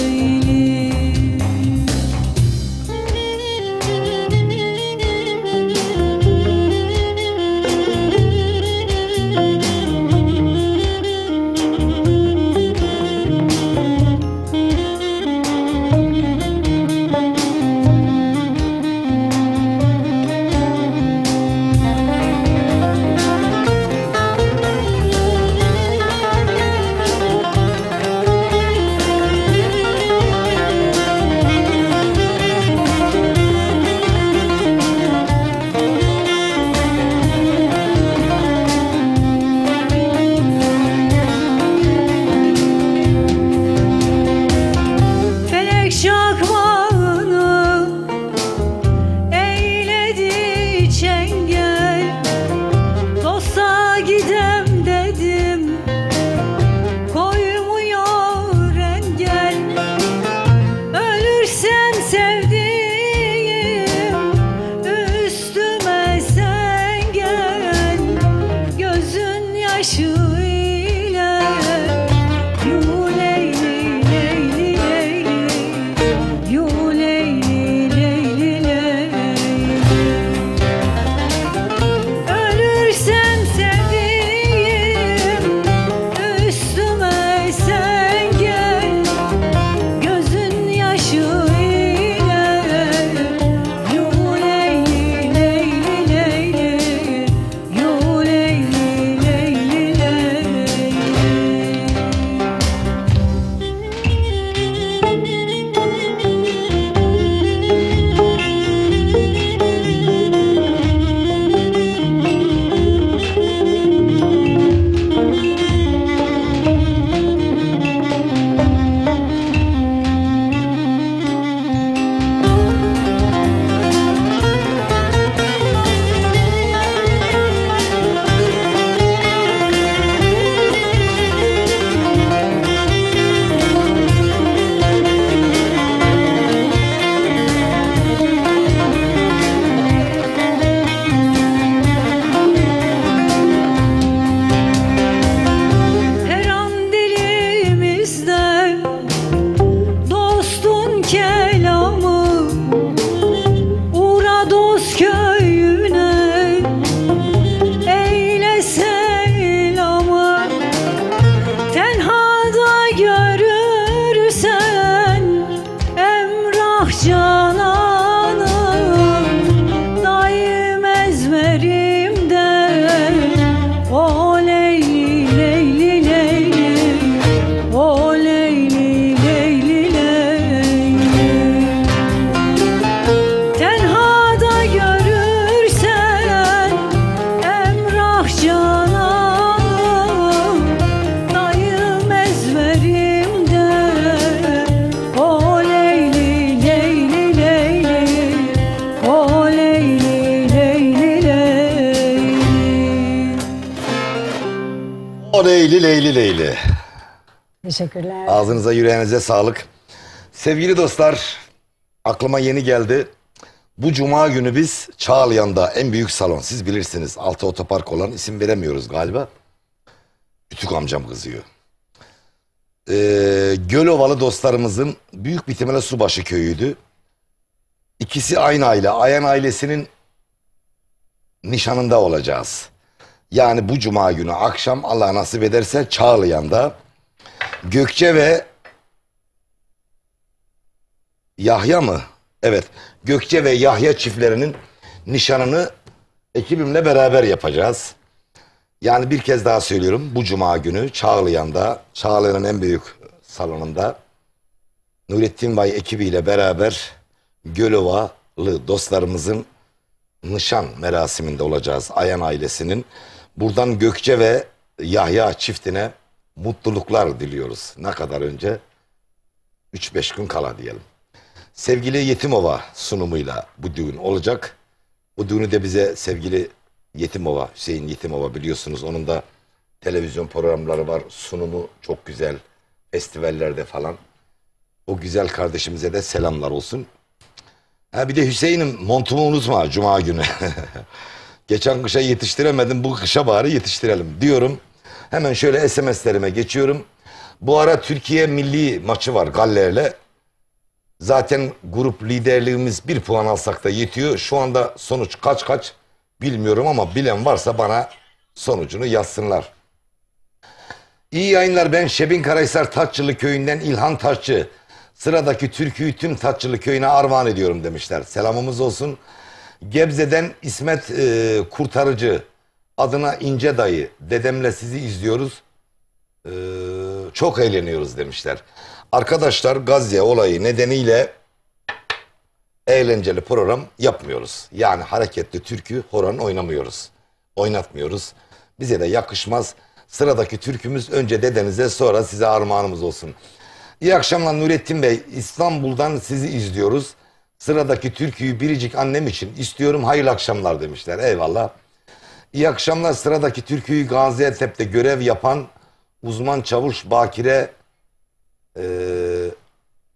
Leyli Leyli Leyli. Teşekkürler. Ağzınıza yüreğinize sağlık. Sevgili dostlar, aklıma yeni geldi. Bu cuma günü biz Çağlayan'da en büyük salon, siz bilirsiniz, altı otopark olan, isim veremiyoruz galiba. Ütük amcam kızıyor. Gölovalı dostlarımızın büyük bir ihtimalle Subaşı köyüydü. İkisi aynı aile. Ayan ailesinin nişanında olacağız. Yani bu cuma günü akşam Allah nasip ederse Çağlayan'da Gökçe ve Yahya mı? Evet. Gökçe ve Yahya çiftlerinin nişanını ekibimle beraber yapacağız. Yani bir kez daha söylüyorum. Bu cuma günü Çağlayan'da, Çağlayan'ın en büyük salonunda Nurettin Bey ekibiyle beraber Gölovalı dostlarımızın nişan merasiminde olacağız. Ayan ailesinin. Buradan Gökçe ve Yahya çiftine mutluluklar diliyoruz. Ne kadar önce? 3-5 gün kala diyelim. Sevgili Yetimova sunumuyla bu düğün olacak. Bu düğünü de bize sevgili Yetimova, Hüseyin Yetimova, biliyorsunuz. Onun da televizyon programları var. Sunumu çok güzel. Festivallerde falan. O güzel kardeşimize de selamlar olsun. Ha bir de Hüseyin'im, montumu unutma cuma günü. Geçen kışa yetiştiremedim, bu kışa bari yetiştirelim diyorum. Hemen şöyle SMS'lerime geçiyorum. Bu ara Türkiye milli maçı var Galler'le. Zaten grup liderliğimiz 1 puan alsak da yetiyor. Şu anda sonuç kaç bilmiyorum ama bilen varsa bana sonucunu yazsınlar. İyi yayınlar, ben Şebin Karahisar Taççılı köyünden İlhan Taççı. Sıradaki türküyü tüm Taççılı köyüne armağan ediyorum demişler. Selamımız olsun. Gebze'den İsmet Kurtarıcı, adına İnce Dayı, dedemle sizi izliyoruz. Çok eğleniyoruz demişler. Arkadaşlar, Gazze olayı nedeniyle eğlenceli program yapmıyoruz. Yani hareketli türkü, horon oynamıyoruz. Oynatmıyoruz. Bize de yakışmaz. Sıradaki türkümüz önce dedenize, sonra size armağanımız olsun. İyi akşamlar Nurettin Bey. İstanbul'dan sizi izliyoruz. Sıradaki türküyü biricik annem için istiyorum. Hayırlı akşamlar demişler. Eyvallah. İyi akşamlar. Sıradaki türküyü Gaziantep'te görev yapan uzman çavuş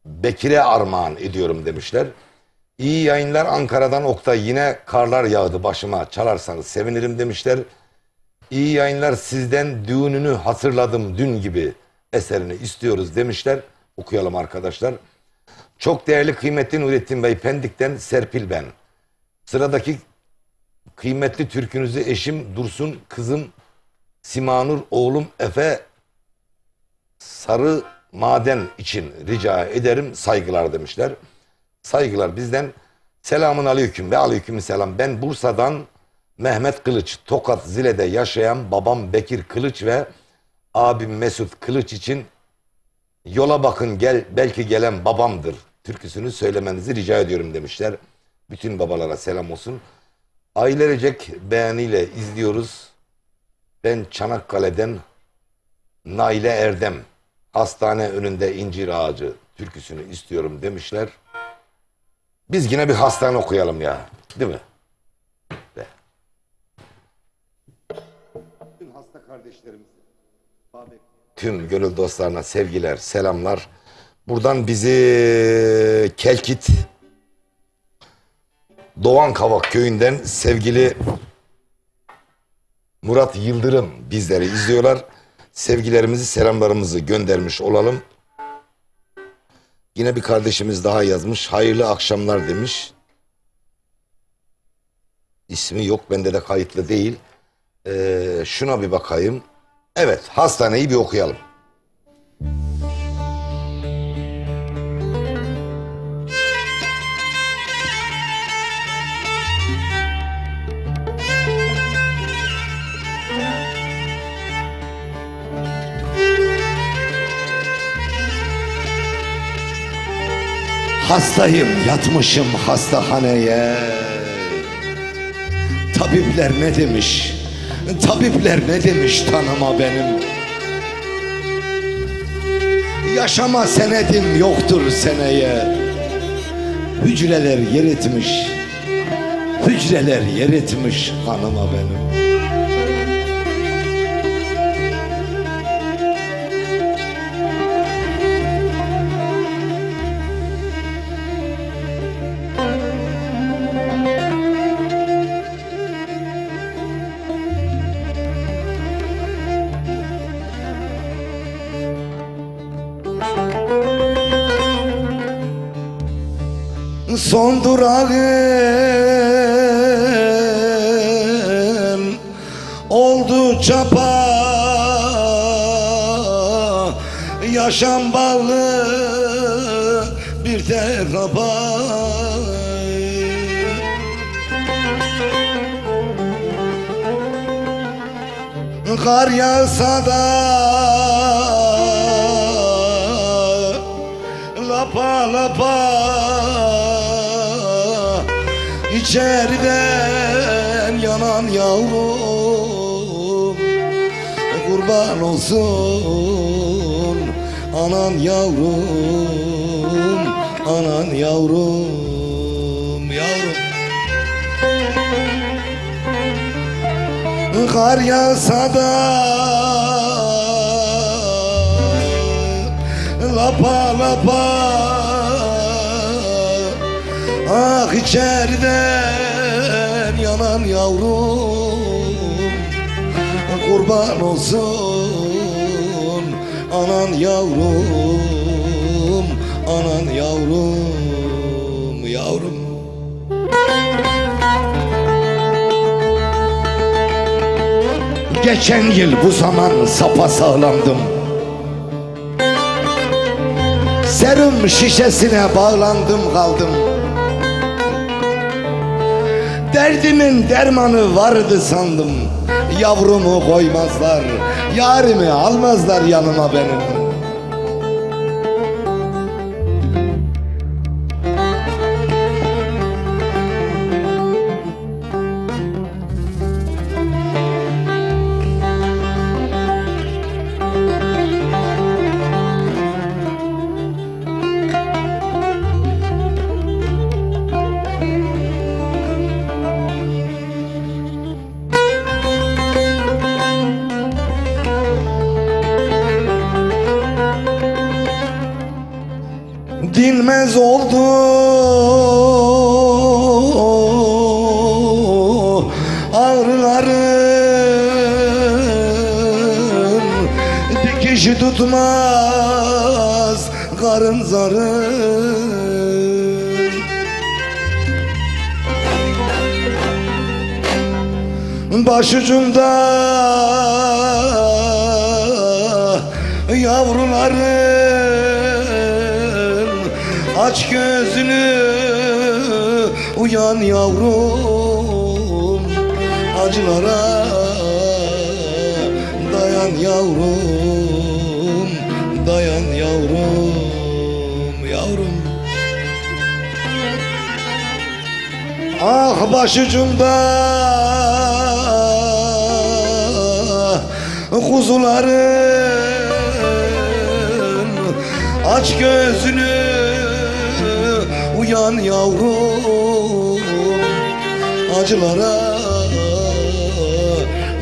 Bekir'e armağan ediyorum demişler. İyi yayınlar, Ankara'dan Oktay. Yine karlar yağdı başıma, çalarsanız sevinirim demişler. İyi yayınlar, sizden düğününü hatırladım dün gibi eserini istiyoruz demişler. Okuyalım arkadaşlar. Çok değerli kıymetli Nurettin Bey, Pendik'ten Serpil ben. Sıradaki kıymetli türkünüzü eşim Dursun, kızım Simanur, oğlum Efe Sarı Maden için rica ederim, saygılar demişler. Saygılar bizden. Selamun aleyküm ve aleyküm selam. Ben Bursa'dan Mehmet Kılıç, Tokat Zile'de yaşayan babam Bekir Kılıç ve abim Mesut Kılıç için yola bakın gel, belki gelen babamdır türküsünü söylemenizi rica ediyorum demişler. Bütün babalara selam olsun. Ailecek beğeniyle izliyoruz. Ben Çanakkale'den Naile Erdem, hastane önünde incir ağacı türküsünü istiyorum demişler. Biz yine bir hastane okuyalım ya, değil mi? Be. Tüm hasta kardeşlerimiz, tüm gönül dostlarına sevgiler, selamlar. Buradan bizi Kelkit Doğan Kavak köyünden sevgili Murat Yıldırım bizleri izliyorlar. Sevgilerimizi, selamlarımızı göndermiş olalım. Yine bir kardeşimiz daha yazmış. Hayırlı akşamlar demiş. İsmi yok, bende de kayıtlı değil. Şuna bir bakayım. Evet, hastaneyi bir okuyalım. Hastayım, yatmışım hastahaneye. Tabipler ne demiş? Tabipler ne demiş tanıma benim? Yaşama senedim yoktur seneye. Hücreler yer etmiş, hücreler yer etmiş hanıma benim. Son durağın oldu çapa, yaşam bağlı bir tek kapa. Kar yağsa da lapa lapa, İçeriden yanan yavrum, kurban olsun anan yavrum, anan yavrum, yavrum. Kar yağsa da lapa lapa, ah içeriden yanan yavrum, kurban olsun anan yavrum, anan yavrum, yavrum. Geçen yıl bu zaman sapasağlamdım, serum şişesine bağlandım kaldım. Derdimin dermanı vardı sandım. Yavrumu koymazlar, yarimi almazlar yanıma benim. Dinmez oldu ağrılarım, dikişi tutmaz karın zarım. Başucumda yavrularım, aç gözünü uyan yavrum, acılara dayan yavrum, dayan yavrum, yavrum. Ah başucumda kuzularım, aç gözünü uyan yavrum, acılara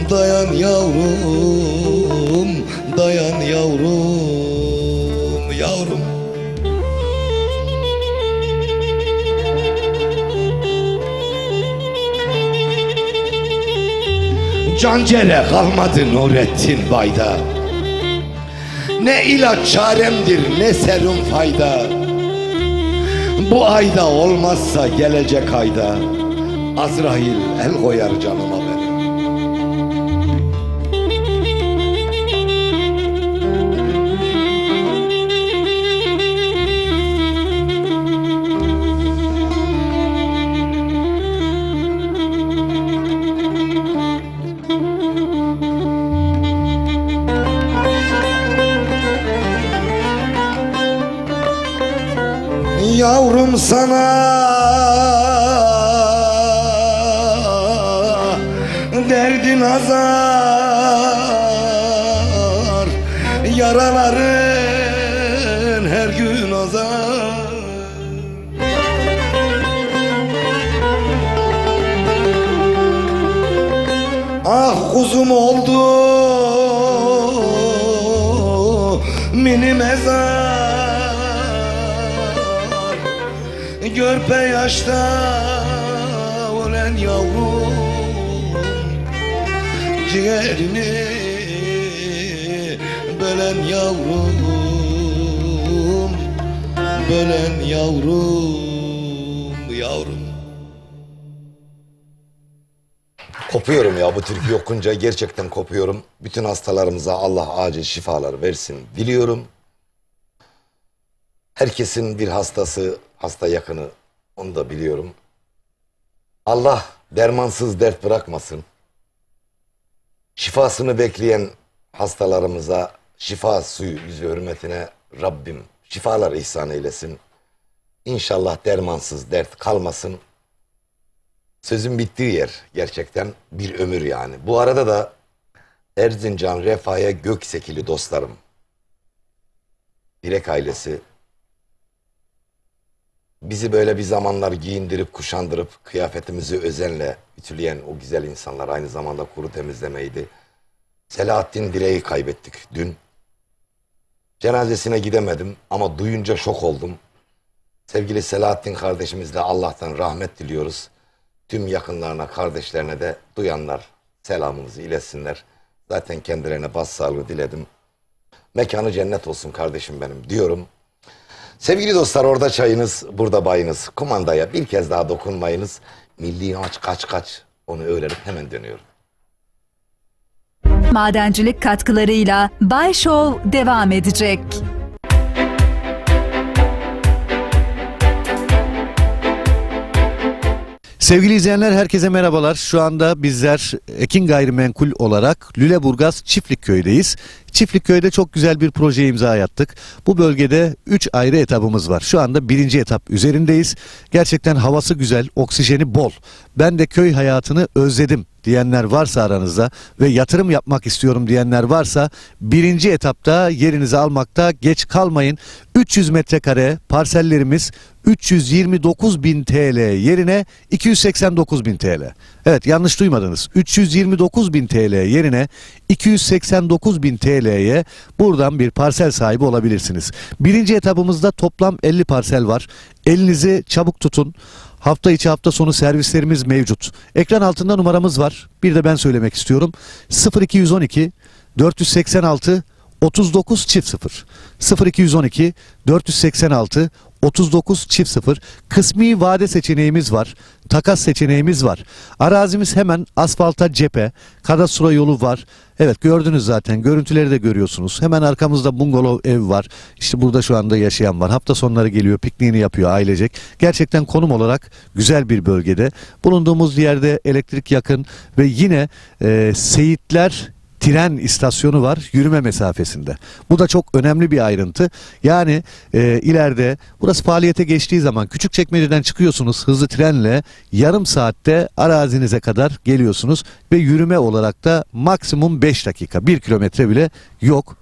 dayan yavrum, dayan yavrum, yavrum. Cancere kalmadı Nurettin Bay'da, ne ilaç çaremdir ne serum fayda. Bu ayda olmazsa gelecek ayda, Azrail el koyar canıma benim. Yavrum sana derdin azar, yaraların her gün azar. Ah kuzum oldu mini mezar, görpe yaşta ölen yavrum, ciğerini bölen yavrum, bölen yavrum, Kopuyorum ya, bu türküyü okunca gerçekten kopuyorum. Bütün hastalarımıza Allah acil şifalar versin diliyorum. Herkesin bir hastası, hasta yakını, onu da biliyorum. Allah dermansız dert bırakmasın. Şifasını bekleyen hastalarımıza şifa suyu yüzü hürmetine Rabbim şifalar ihsan eylesin. İnşallah dermansız dert kalmasın. Sözün bittiği yer gerçekten bir ömür yani. Bu arada da Erzincan Refah'ya Göksekili dostlarım, Direk ailesi, bizi böyle bir zamanlar giyindirip kuşandırıp kıyafetimizi özenle ütüleyen o güzel insanlar, aynı zamanda kuru temizlemeydi. Selahattin Direği kaybettik dün. Cenazesine gidemedim ama duyunca şok oldum. Sevgili Selahattin kardeşimizle Allah'tan rahmet diliyoruz. Tüm yakınlarına, kardeşlerine de duyanlar selamımızı iletsinler. Zaten kendilerine başsağlığı diledim. Mekanı cennet olsun kardeşim benim diyorum. Sevgili dostlar, orada çayınız, burada bayınız. Kumandaya bir kez daha dokunmayınız. Milli ağaç kaç onu öğrenip hemen dönüyorum. Madencilik katkılarıyla Bay Show devam edecek. Sevgili izleyenler, herkese merhabalar. Şu anda bizler Ekin Gayrimenkul olarak Lüleburgaz Çiftlikköy'deyiz. Çiftlikköy'de çok güzel bir proje imza attık. Bu bölgede 3 ayrı etapımız var. Şu anda 1. etap üzerindeyiz. Gerçekten havası güzel, oksijeni bol. Ben de köy hayatını özledim diyenler varsa aranızda ve yatırım yapmak istiyorum diyenler varsa 1. etapta yerinizi almakta geç kalmayın. 300 metrekare parsellerimiz 329.000 TL yerine 289.000 TL. Evet, yanlış duymadınız. 329.000 TL yerine 289.000 TL'ye buradan bir parsel sahibi olabilirsiniz. 1. etapımızda toplam 50 parsel var. Elinizi çabuk tutun. Hafta içi hafta sonu servislerimiz mevcut. Ekran altında numaramız var. Bir de ben söylemek istiyorum. 0212 486 39 00 0212 486 39 00. Kısmi vade seçeneğimiz var. Takas seçeneğimiz var. Arazimiz hemen asfalta cephe. Kadastro yolu var. Evet, gördünüz zaten. Görüntüleri de görüyorsunuz. Hemen arkamızda bungalov ev var. İşte burada şu anda yaşayan var. Hafta sonları geliyor, pikniğini yapıyor ailecek. Gerçekten konum olarak güzel bir bölgede. Bulunduğumuz yerde elektrik yakın ve yine Seyitler tren istasyonu var yürüme mesafesinde. Bu da çok önemli bir ayrıntı. Yani ileride burası faaliyete geçtiği zaman Küçükçekmece'den çıkıyorsunuz hızlı trenle, yarım saatte arazinize kadar geliyorsunuz ve yürüme olarak da maksimum 5 dakika, 1 kilometre bile yok.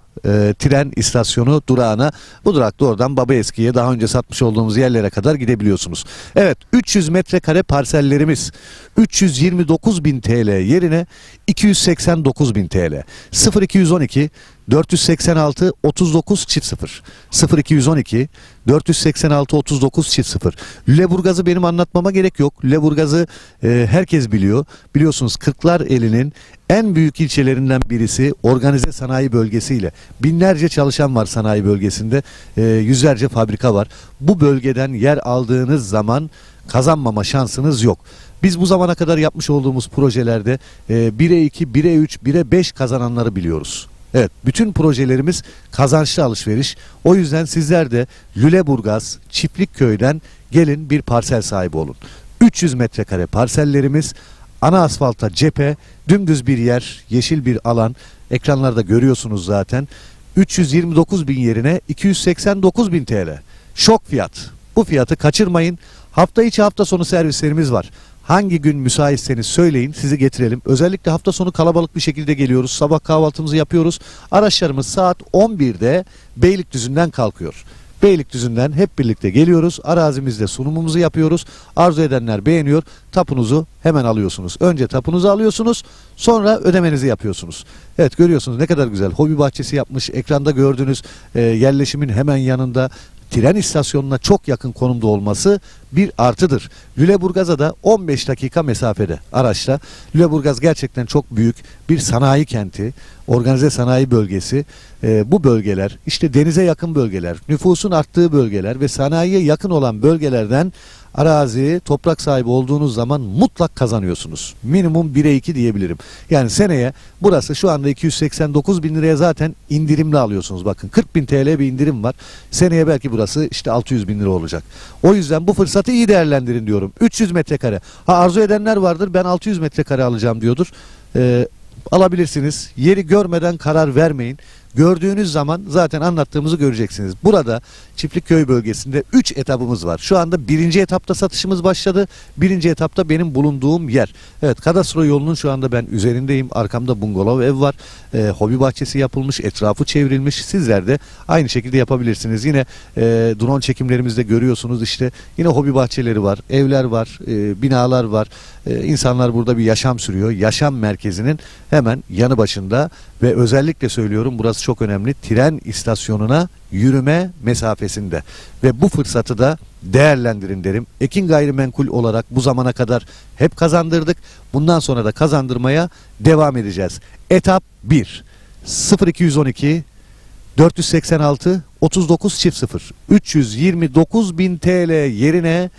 Tren istasyonu durağına, bu durakta oradan Babaeski'ye, daha önce satmış olduğumuz yerlere kadar gidebiliyorsunuz. Evet, 300 metrekare parsellerimiz 329.000 TL yerine 289.000 TL. 0212 486 39 00 0212 486 39 00. Lüleburgaz'ı benim anlatmama gerek yok. Lüleburgaz'ı herkes biliyor. Biliyorsunuz Kırklareli'nin en büyük ilçelerinden birisi, organize sanayi bölgesiyle. Binlerce çalışan var sanayi bölgesinde. Yüzlerce fabrika var. Bu bölgeden yer aldığınız zaman kazanmama şansınız yok. Biz bu zamana kadar yapmış olduğumuz projelerde 1'e 2, 1'e 3, 1'e 5 kazananları biliyoruz. Evet, bütün projelerimiz kazançlı alışveriş. O yüzden sizler de Lüleburgaz Çiftlikköy'den gelin bir parsel sahibi olun. 300 metrekare parsellerimiz, ana asfalta cephe, dümdüz bir yer, yeşil bir alan. Ekranlarda görüyorsunuz zaten. 329.000 yerine 289.000 TL. Şok fiyat. Bu fiyatı kaçırmayın. Hafta içi hafta sonu servislerimiz var. Hangi gün müsaitseniz söyleyin, sizi getirelim. Özellikle hafta sonu kalabalık bir şekilde geliyoruz. Sabah kahvaltımızı yapıyoruz. Araçlarımız saat 11'de Beylikdüzü'nden kalkıyor. Beylikdüzü'nden hep birlikte geliyoruz. Arazimizde sunumumuzu yapıyoruz. Arzu edenler beğeniyor. Tapunuzu hemen alıyorsunuz. Önce tapunuzu alıyorsunuz, sonra ödemenizi yapıyorsunuz. Evet, görüyorsunuz ne kadar güzel. Hobi bahçesi yapmış. Ekranda gördüğünüz yerleşimin hemen yanında, tren istasyonuna çok yakın konumda olması bir artıdır. Lüleburgaz'a da 15 dakika mesafede araçla. Lüleburgaz gerçekten çok büyük bir sanayi kenti, organize sanayi bölgesi. Bu bölgeler, işte denize yakın bölgeler, nüfusun arttığı bölgeler ve sanayiye yakın olan bölgelerden arazi, toprak sahibi olduğunuz zaman mutlak kazanıyorsunuz. Minimum 1'e 2 diyebilirim. Yani seneye burası şu anda 289 bin liraya zaten indirimli alıyorsunuz. Bakın 40 bin TL bir indirim var. Seneye belki burası işte 600 bin lira olacak. O yüzden bu fırsatı iyi değerlendirin diyorum. 300 metrekare. Arzu edenler vardır, ben 600 metrekare alacağım diyordur. Alabilirsiniz. Yeri görmeden karar vermeyin. Gördüğünüz zaman zaten anlattığımızı göreceksiniz. Burada Çiftlikköy bölgesinde 3 etapımız var. Şu anda 1. etapta satışımız başladı. 1. etapta benim bulunduğum yer. Evet, kadastro yolunun şu anda ben üzerindeyim. Arkamda bungalov ev var. Hobi bahçesi yapılmış, etrafı çevrilmiş. Sizler de aynı şekilde yapabilirsiniz. Yine drone çekimlerimizde görüyorsunuz işte. Yine hobi bahçeleri var, evler var, binalar var. İnsanlar burada bir yaşam sürüyor. Yaşam merkezinin hemen yanı başında ve özellikle söylüyorum, burası çok önemli. Tren istasyonuna yürüme mesafesinde ve bu fırsatı da değerlendirin derim. Ekin Gayrimenkul olarak bu zamana kadar hep kazandırdık. Bundan sonra da kazandırmaya devam edeceğiz. Etap 1. 0212 486 39 çift 0 329 bin TL yerine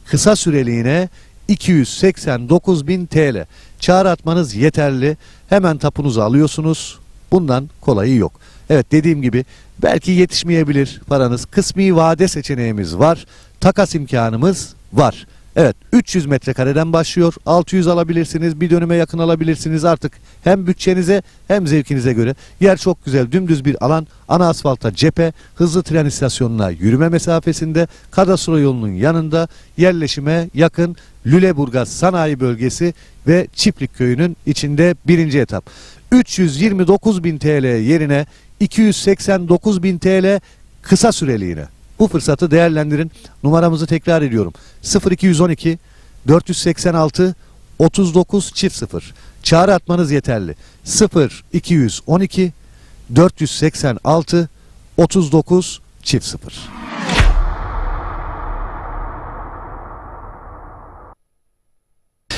kısa süreliğine 289 bin TL. Çağrı atmanız yeterli. Hemen tapunuzu alıyorsunuz. Bundan kolayı yok. Evet, dediğim gibi belki yetişmeyebilir paranız. Kısmi vade seçeneğimiz var. Takas imkanımız var. Evet, 300 metrekareden başlıyor. 600 alabilirsiniz. Bir dönüme yakın alabilirsiniz. Artık hem bütçenize hem zevkinize göre. Yer çok güzel. Dümdüz bir alan. Ana asfalta cephe. Hızlı tren istasyonuna yürüme mesafesinde. Kadastro yolunun yanında. Yerleşime yakın. Lüleburgaz Sanayi Bölgesi ve Çiftlikköy'ünün içinde 1. etap. 329 bin TL yerine 289 bin TL kısa süreliğine. Bu fırsatı değerlendirin. Numaramızı tekrar ediyorum. 0212 486 39 çift 0. Çağrı atmanız yeterli. 0212 486 39 çift 0.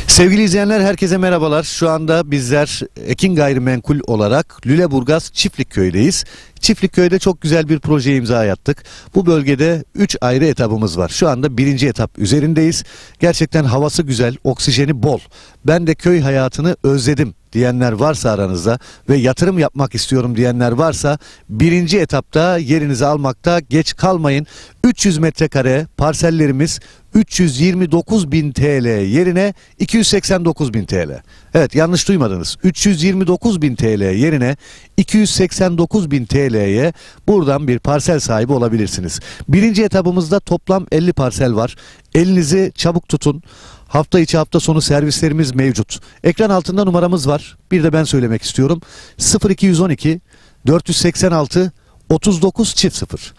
Sevgili izleyenler, herkese merhabalar. Şu anda bizler Ekin Gayrimenkul olarak Lüleburgaz Çiftlikköy'deyiz. Çiftlikköy'de çok güzel bir projeye imza attık. Bu bölgede 3 ayrı etapımız var. Şu anda 1. etap üzerindeyiz. Gerçekten havası güzel, oksijeni bol. Ben de köy hayatını özledim diyenler varsa aranızda ve yatırım yapmak istiyorum diyenler varsa 1. etapta yerinizi almakta geç kalmayın. 300 metrekare parsellerimiz 329 bin TL yerine 289 bin TL. Evet, yanlış duymadınız. 329 bin TL yerine 289 bin TL'ye buradan bir parsel sahibi olabilirsiniz. 1. etapımızda toplam 50 parsel var. Elinizi çabuk tutun. Hafta içi hafta sonu servislerimiz mevcut. Ekran altında numaramız var. Bir de ben söylemek istiyorum. 0212 486 39 çift 0.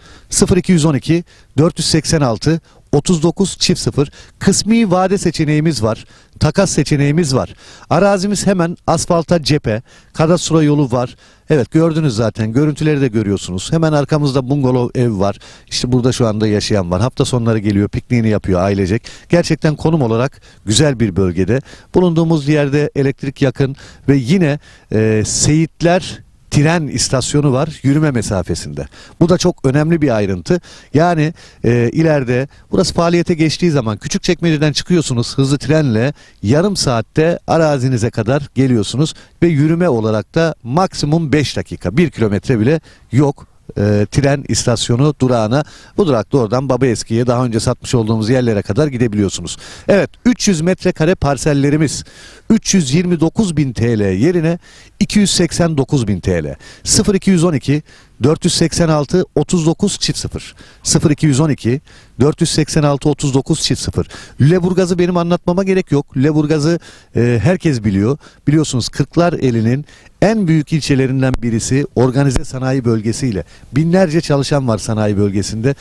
0212 486 39 çift 0. Kısmi vade seçeneğimiz var. Takas seçeneğimiz var. Arazimiz hemen asfalta cephe. Kadastro yolu var. Evet, gördünüz zaten. Görüntüleri de görüyorsunuz. Hemen arkamızda bungalov ev var. İşte burada şu anda yaşayan var. Hafta sonları geliyor, pikniğini yapıyor ailecek. Gerçekten konum olarak güzel bir bölgede. Bulunduğumuz yerde elektrik yakın ve yine Seyitler tren istasyonu var yürüme mesafesinde. Bu da çok önemli bir ayrıntı. Yani ileride burası faaliyete geçtiği zaman Küçükçekmece'den çıkıyorsunuz hızlı trenle, yarım saatte arazinize kadar geliyorsunuz ve yürüme olarak da maksimum 5 dakika, 1 kilometre bile yok. Tren istasyonu durağına, bu durakta oradan Babaeski'ye, daha önce satmış olduğumuz yerlere kadar gidebiliyorsunuz. Evet, 300 metrekare parsellerimiz 329 bin TL yerine 289 bin TL. 0212 486 39 çift 0. 0212 486 39 çift 0. Lüleburgaz'ı benim anlatmama gerek yok. Lüleburgaz'ı herkes biliyor. Biliyorsunuz Kırklareli'nin en büyük ilçelerinden birisi, organize sanayi bölgesiyle. Binlerce çalışan var sanayi bölgesinde.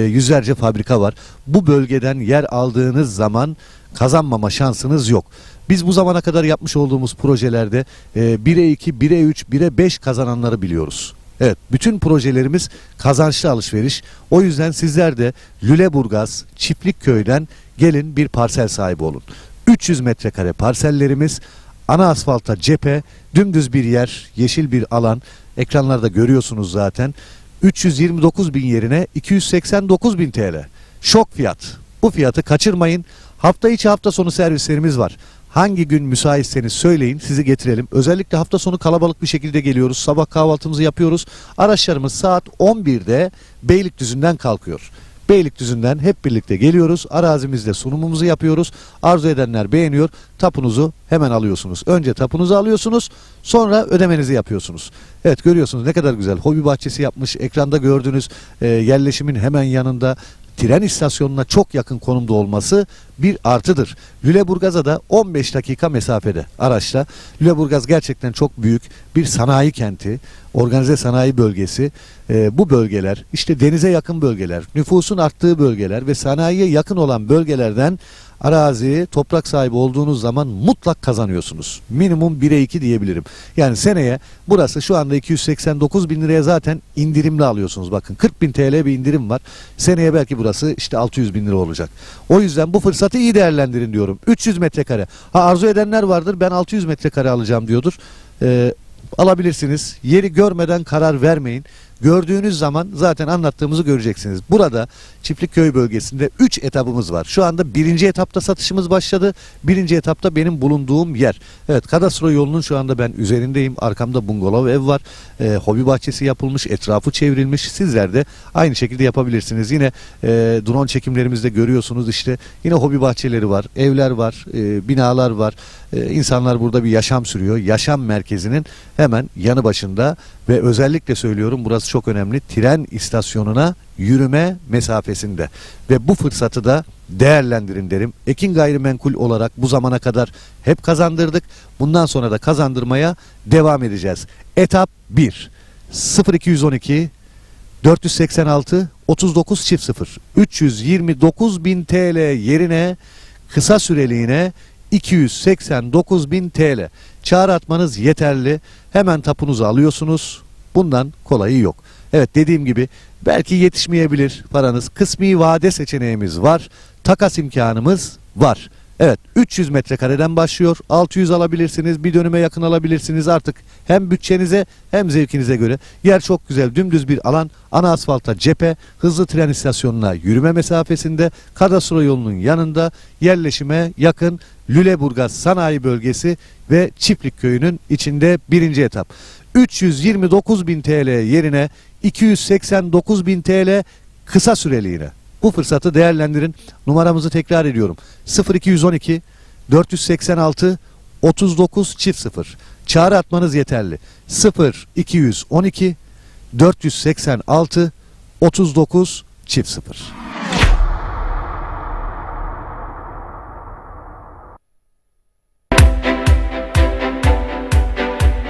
Yüzlerce fabrika var. Bu bölgeden yer aldığınız zaman kazanmama şansınız yok. Biz bu zamana kadar yapmış olduğumuz projelerde 1'e 2, 1'e 3, 1'e 5 kazananları biliyoruz. Evet, bütün projelerimiz kazançlı alışveriş. O yüzden sizler de Lüleburgaz Çiftlikköy'den gelin bir parsel sahibi olun. 300 metrekare parsellerimiz, ana asfalta cephe, dümdüz bir yer, yeşil bir alan. Ekranlarda görüyorsunuz zaten. 329 bin yerine 289 bin TL. Şok fiyat. Bu fiyatı kaçırmayın. Hafta içi hafta sonu servislerimiz var. Hangi gün müsaitseniz söyleyin, sizi getirelim. Özellikle hafta sonu kalabalık bir şekilde geliyoruz. Sabah kahvaltımızı yapıyoruz. Araçlarımız saat 11'de Beylikdüzü'nden kalkıyor. Beylikdüzü'nden hep birlikte geliyoruz. Arazimizde sunumumuzu yapıyoruz. Arzu edenler beğeniyor. Tapunuzu hemen alıyorsunuz. Önce tapunuzu alıyorsunuz. Sonra ödemenizi yapıyorsunuz. Evet, görüyorsunuz ne kadar güzel. Hobi bahçesi yapmış. Ekranda gördüğünüz yerleşimin hemen yanında. Tren istasyonuna çok yakın konumda olması bir artıdır. Lüleburgaz'a da 15 dakika mesafede araçla. Lüleburgaz gerçekten çok büyük bir sanayi kenti, organize sanayi bölgesi. Bu bölgeler, işte denize yakın bölgeler, nüfusun arttığı bölgeler ve sanayiye yakın olan bölgelerden arazi, toprak sahibi olduğunuz zaman mutlak kazanıyorsunuz. Minimum 1'e 2 diyebilirim. Yani seneye burası şu anda 289 bin liraya zaten indirimli alıyorsunuz. Bakın 40 bin TL bir indirim var. Seneye belki burası işte 600 bin lira olacak. O yüzden bu fırsatı iyi değerlendirin diyorum. 300 metrekare. Arzu edenler vardır, ben 600 metrekare alacağım diyordur. Alabilirsiniz. Yeri görmeden karar vermeyin. Gördüğünüz zaman zaten anlattığımızı göreceksiniz. Burada Çiftlikköy bölgesinde 3 etapımız var. Şu anda 1. etapta satışımız başladı. 1. etapta benim bulunduğum yer. Evet, kadastro yolunun şu anda ben üzerindeyim. Arkamda bungalov ev var. Hobi bahçesi yapılmış, etrafı çevrilmiş. Sizler de aynı şekilde yapabilirsiniz. Yine drone çekimlerimizde görüyorsunuz işte. Yine hobi bahçeleri var, evler var, binalar var. İnsanlar burada bir yaşam sürüyor. Yaşam merkezinin hemen yanı başında ve özellikle söylüyorum, burası çok önemli. Tren istasyonuna yürüme mesafesinde ve bu fırsatı da değerlendirin derim. Ekin Gayrimenkul olarak bu zamana kadar hep kazandırdık. Bundan sonra da kazandırmaya devam edeceğiz. Etap 1 0212 486 39 0 329 bin TL yerine kısa süreliğine 289 bin TL. Çağrı atmanız yeterli. Hemen tapunuzu alıyorsunuz. Bundan kolayı yok. Evet, dediğim gibi belki yetişmeyebilir paranız. Kısmi vade seçeneğimiz var. Takas imkanımız var. Evet, 300 metrekareden başlıyor. 600 alabilirsiniz. Bir dönüme yakın alabilirsiniz artık. Hem bütçenize hem zevkinize göre. Yer çok güzel. Dümdüz bir alan. Ana asfalta cephe. Hızlı tren istasyonuna yürüme mesafesinde. Kadastro yolunun yanında. Yerleşime yakın. Lüleburgaz Sanayi Bölgesi ve Çiftlikköy'ünün içinde 1. etap. 329 bin TL yerine 289 bin TL kısa süreliğine. Bu fırsatı değerlendirin. Numaramızı tekrar ediyorum. 0212 486 39 0. Çağrı atmanız yeterli. 0212 486 39 0.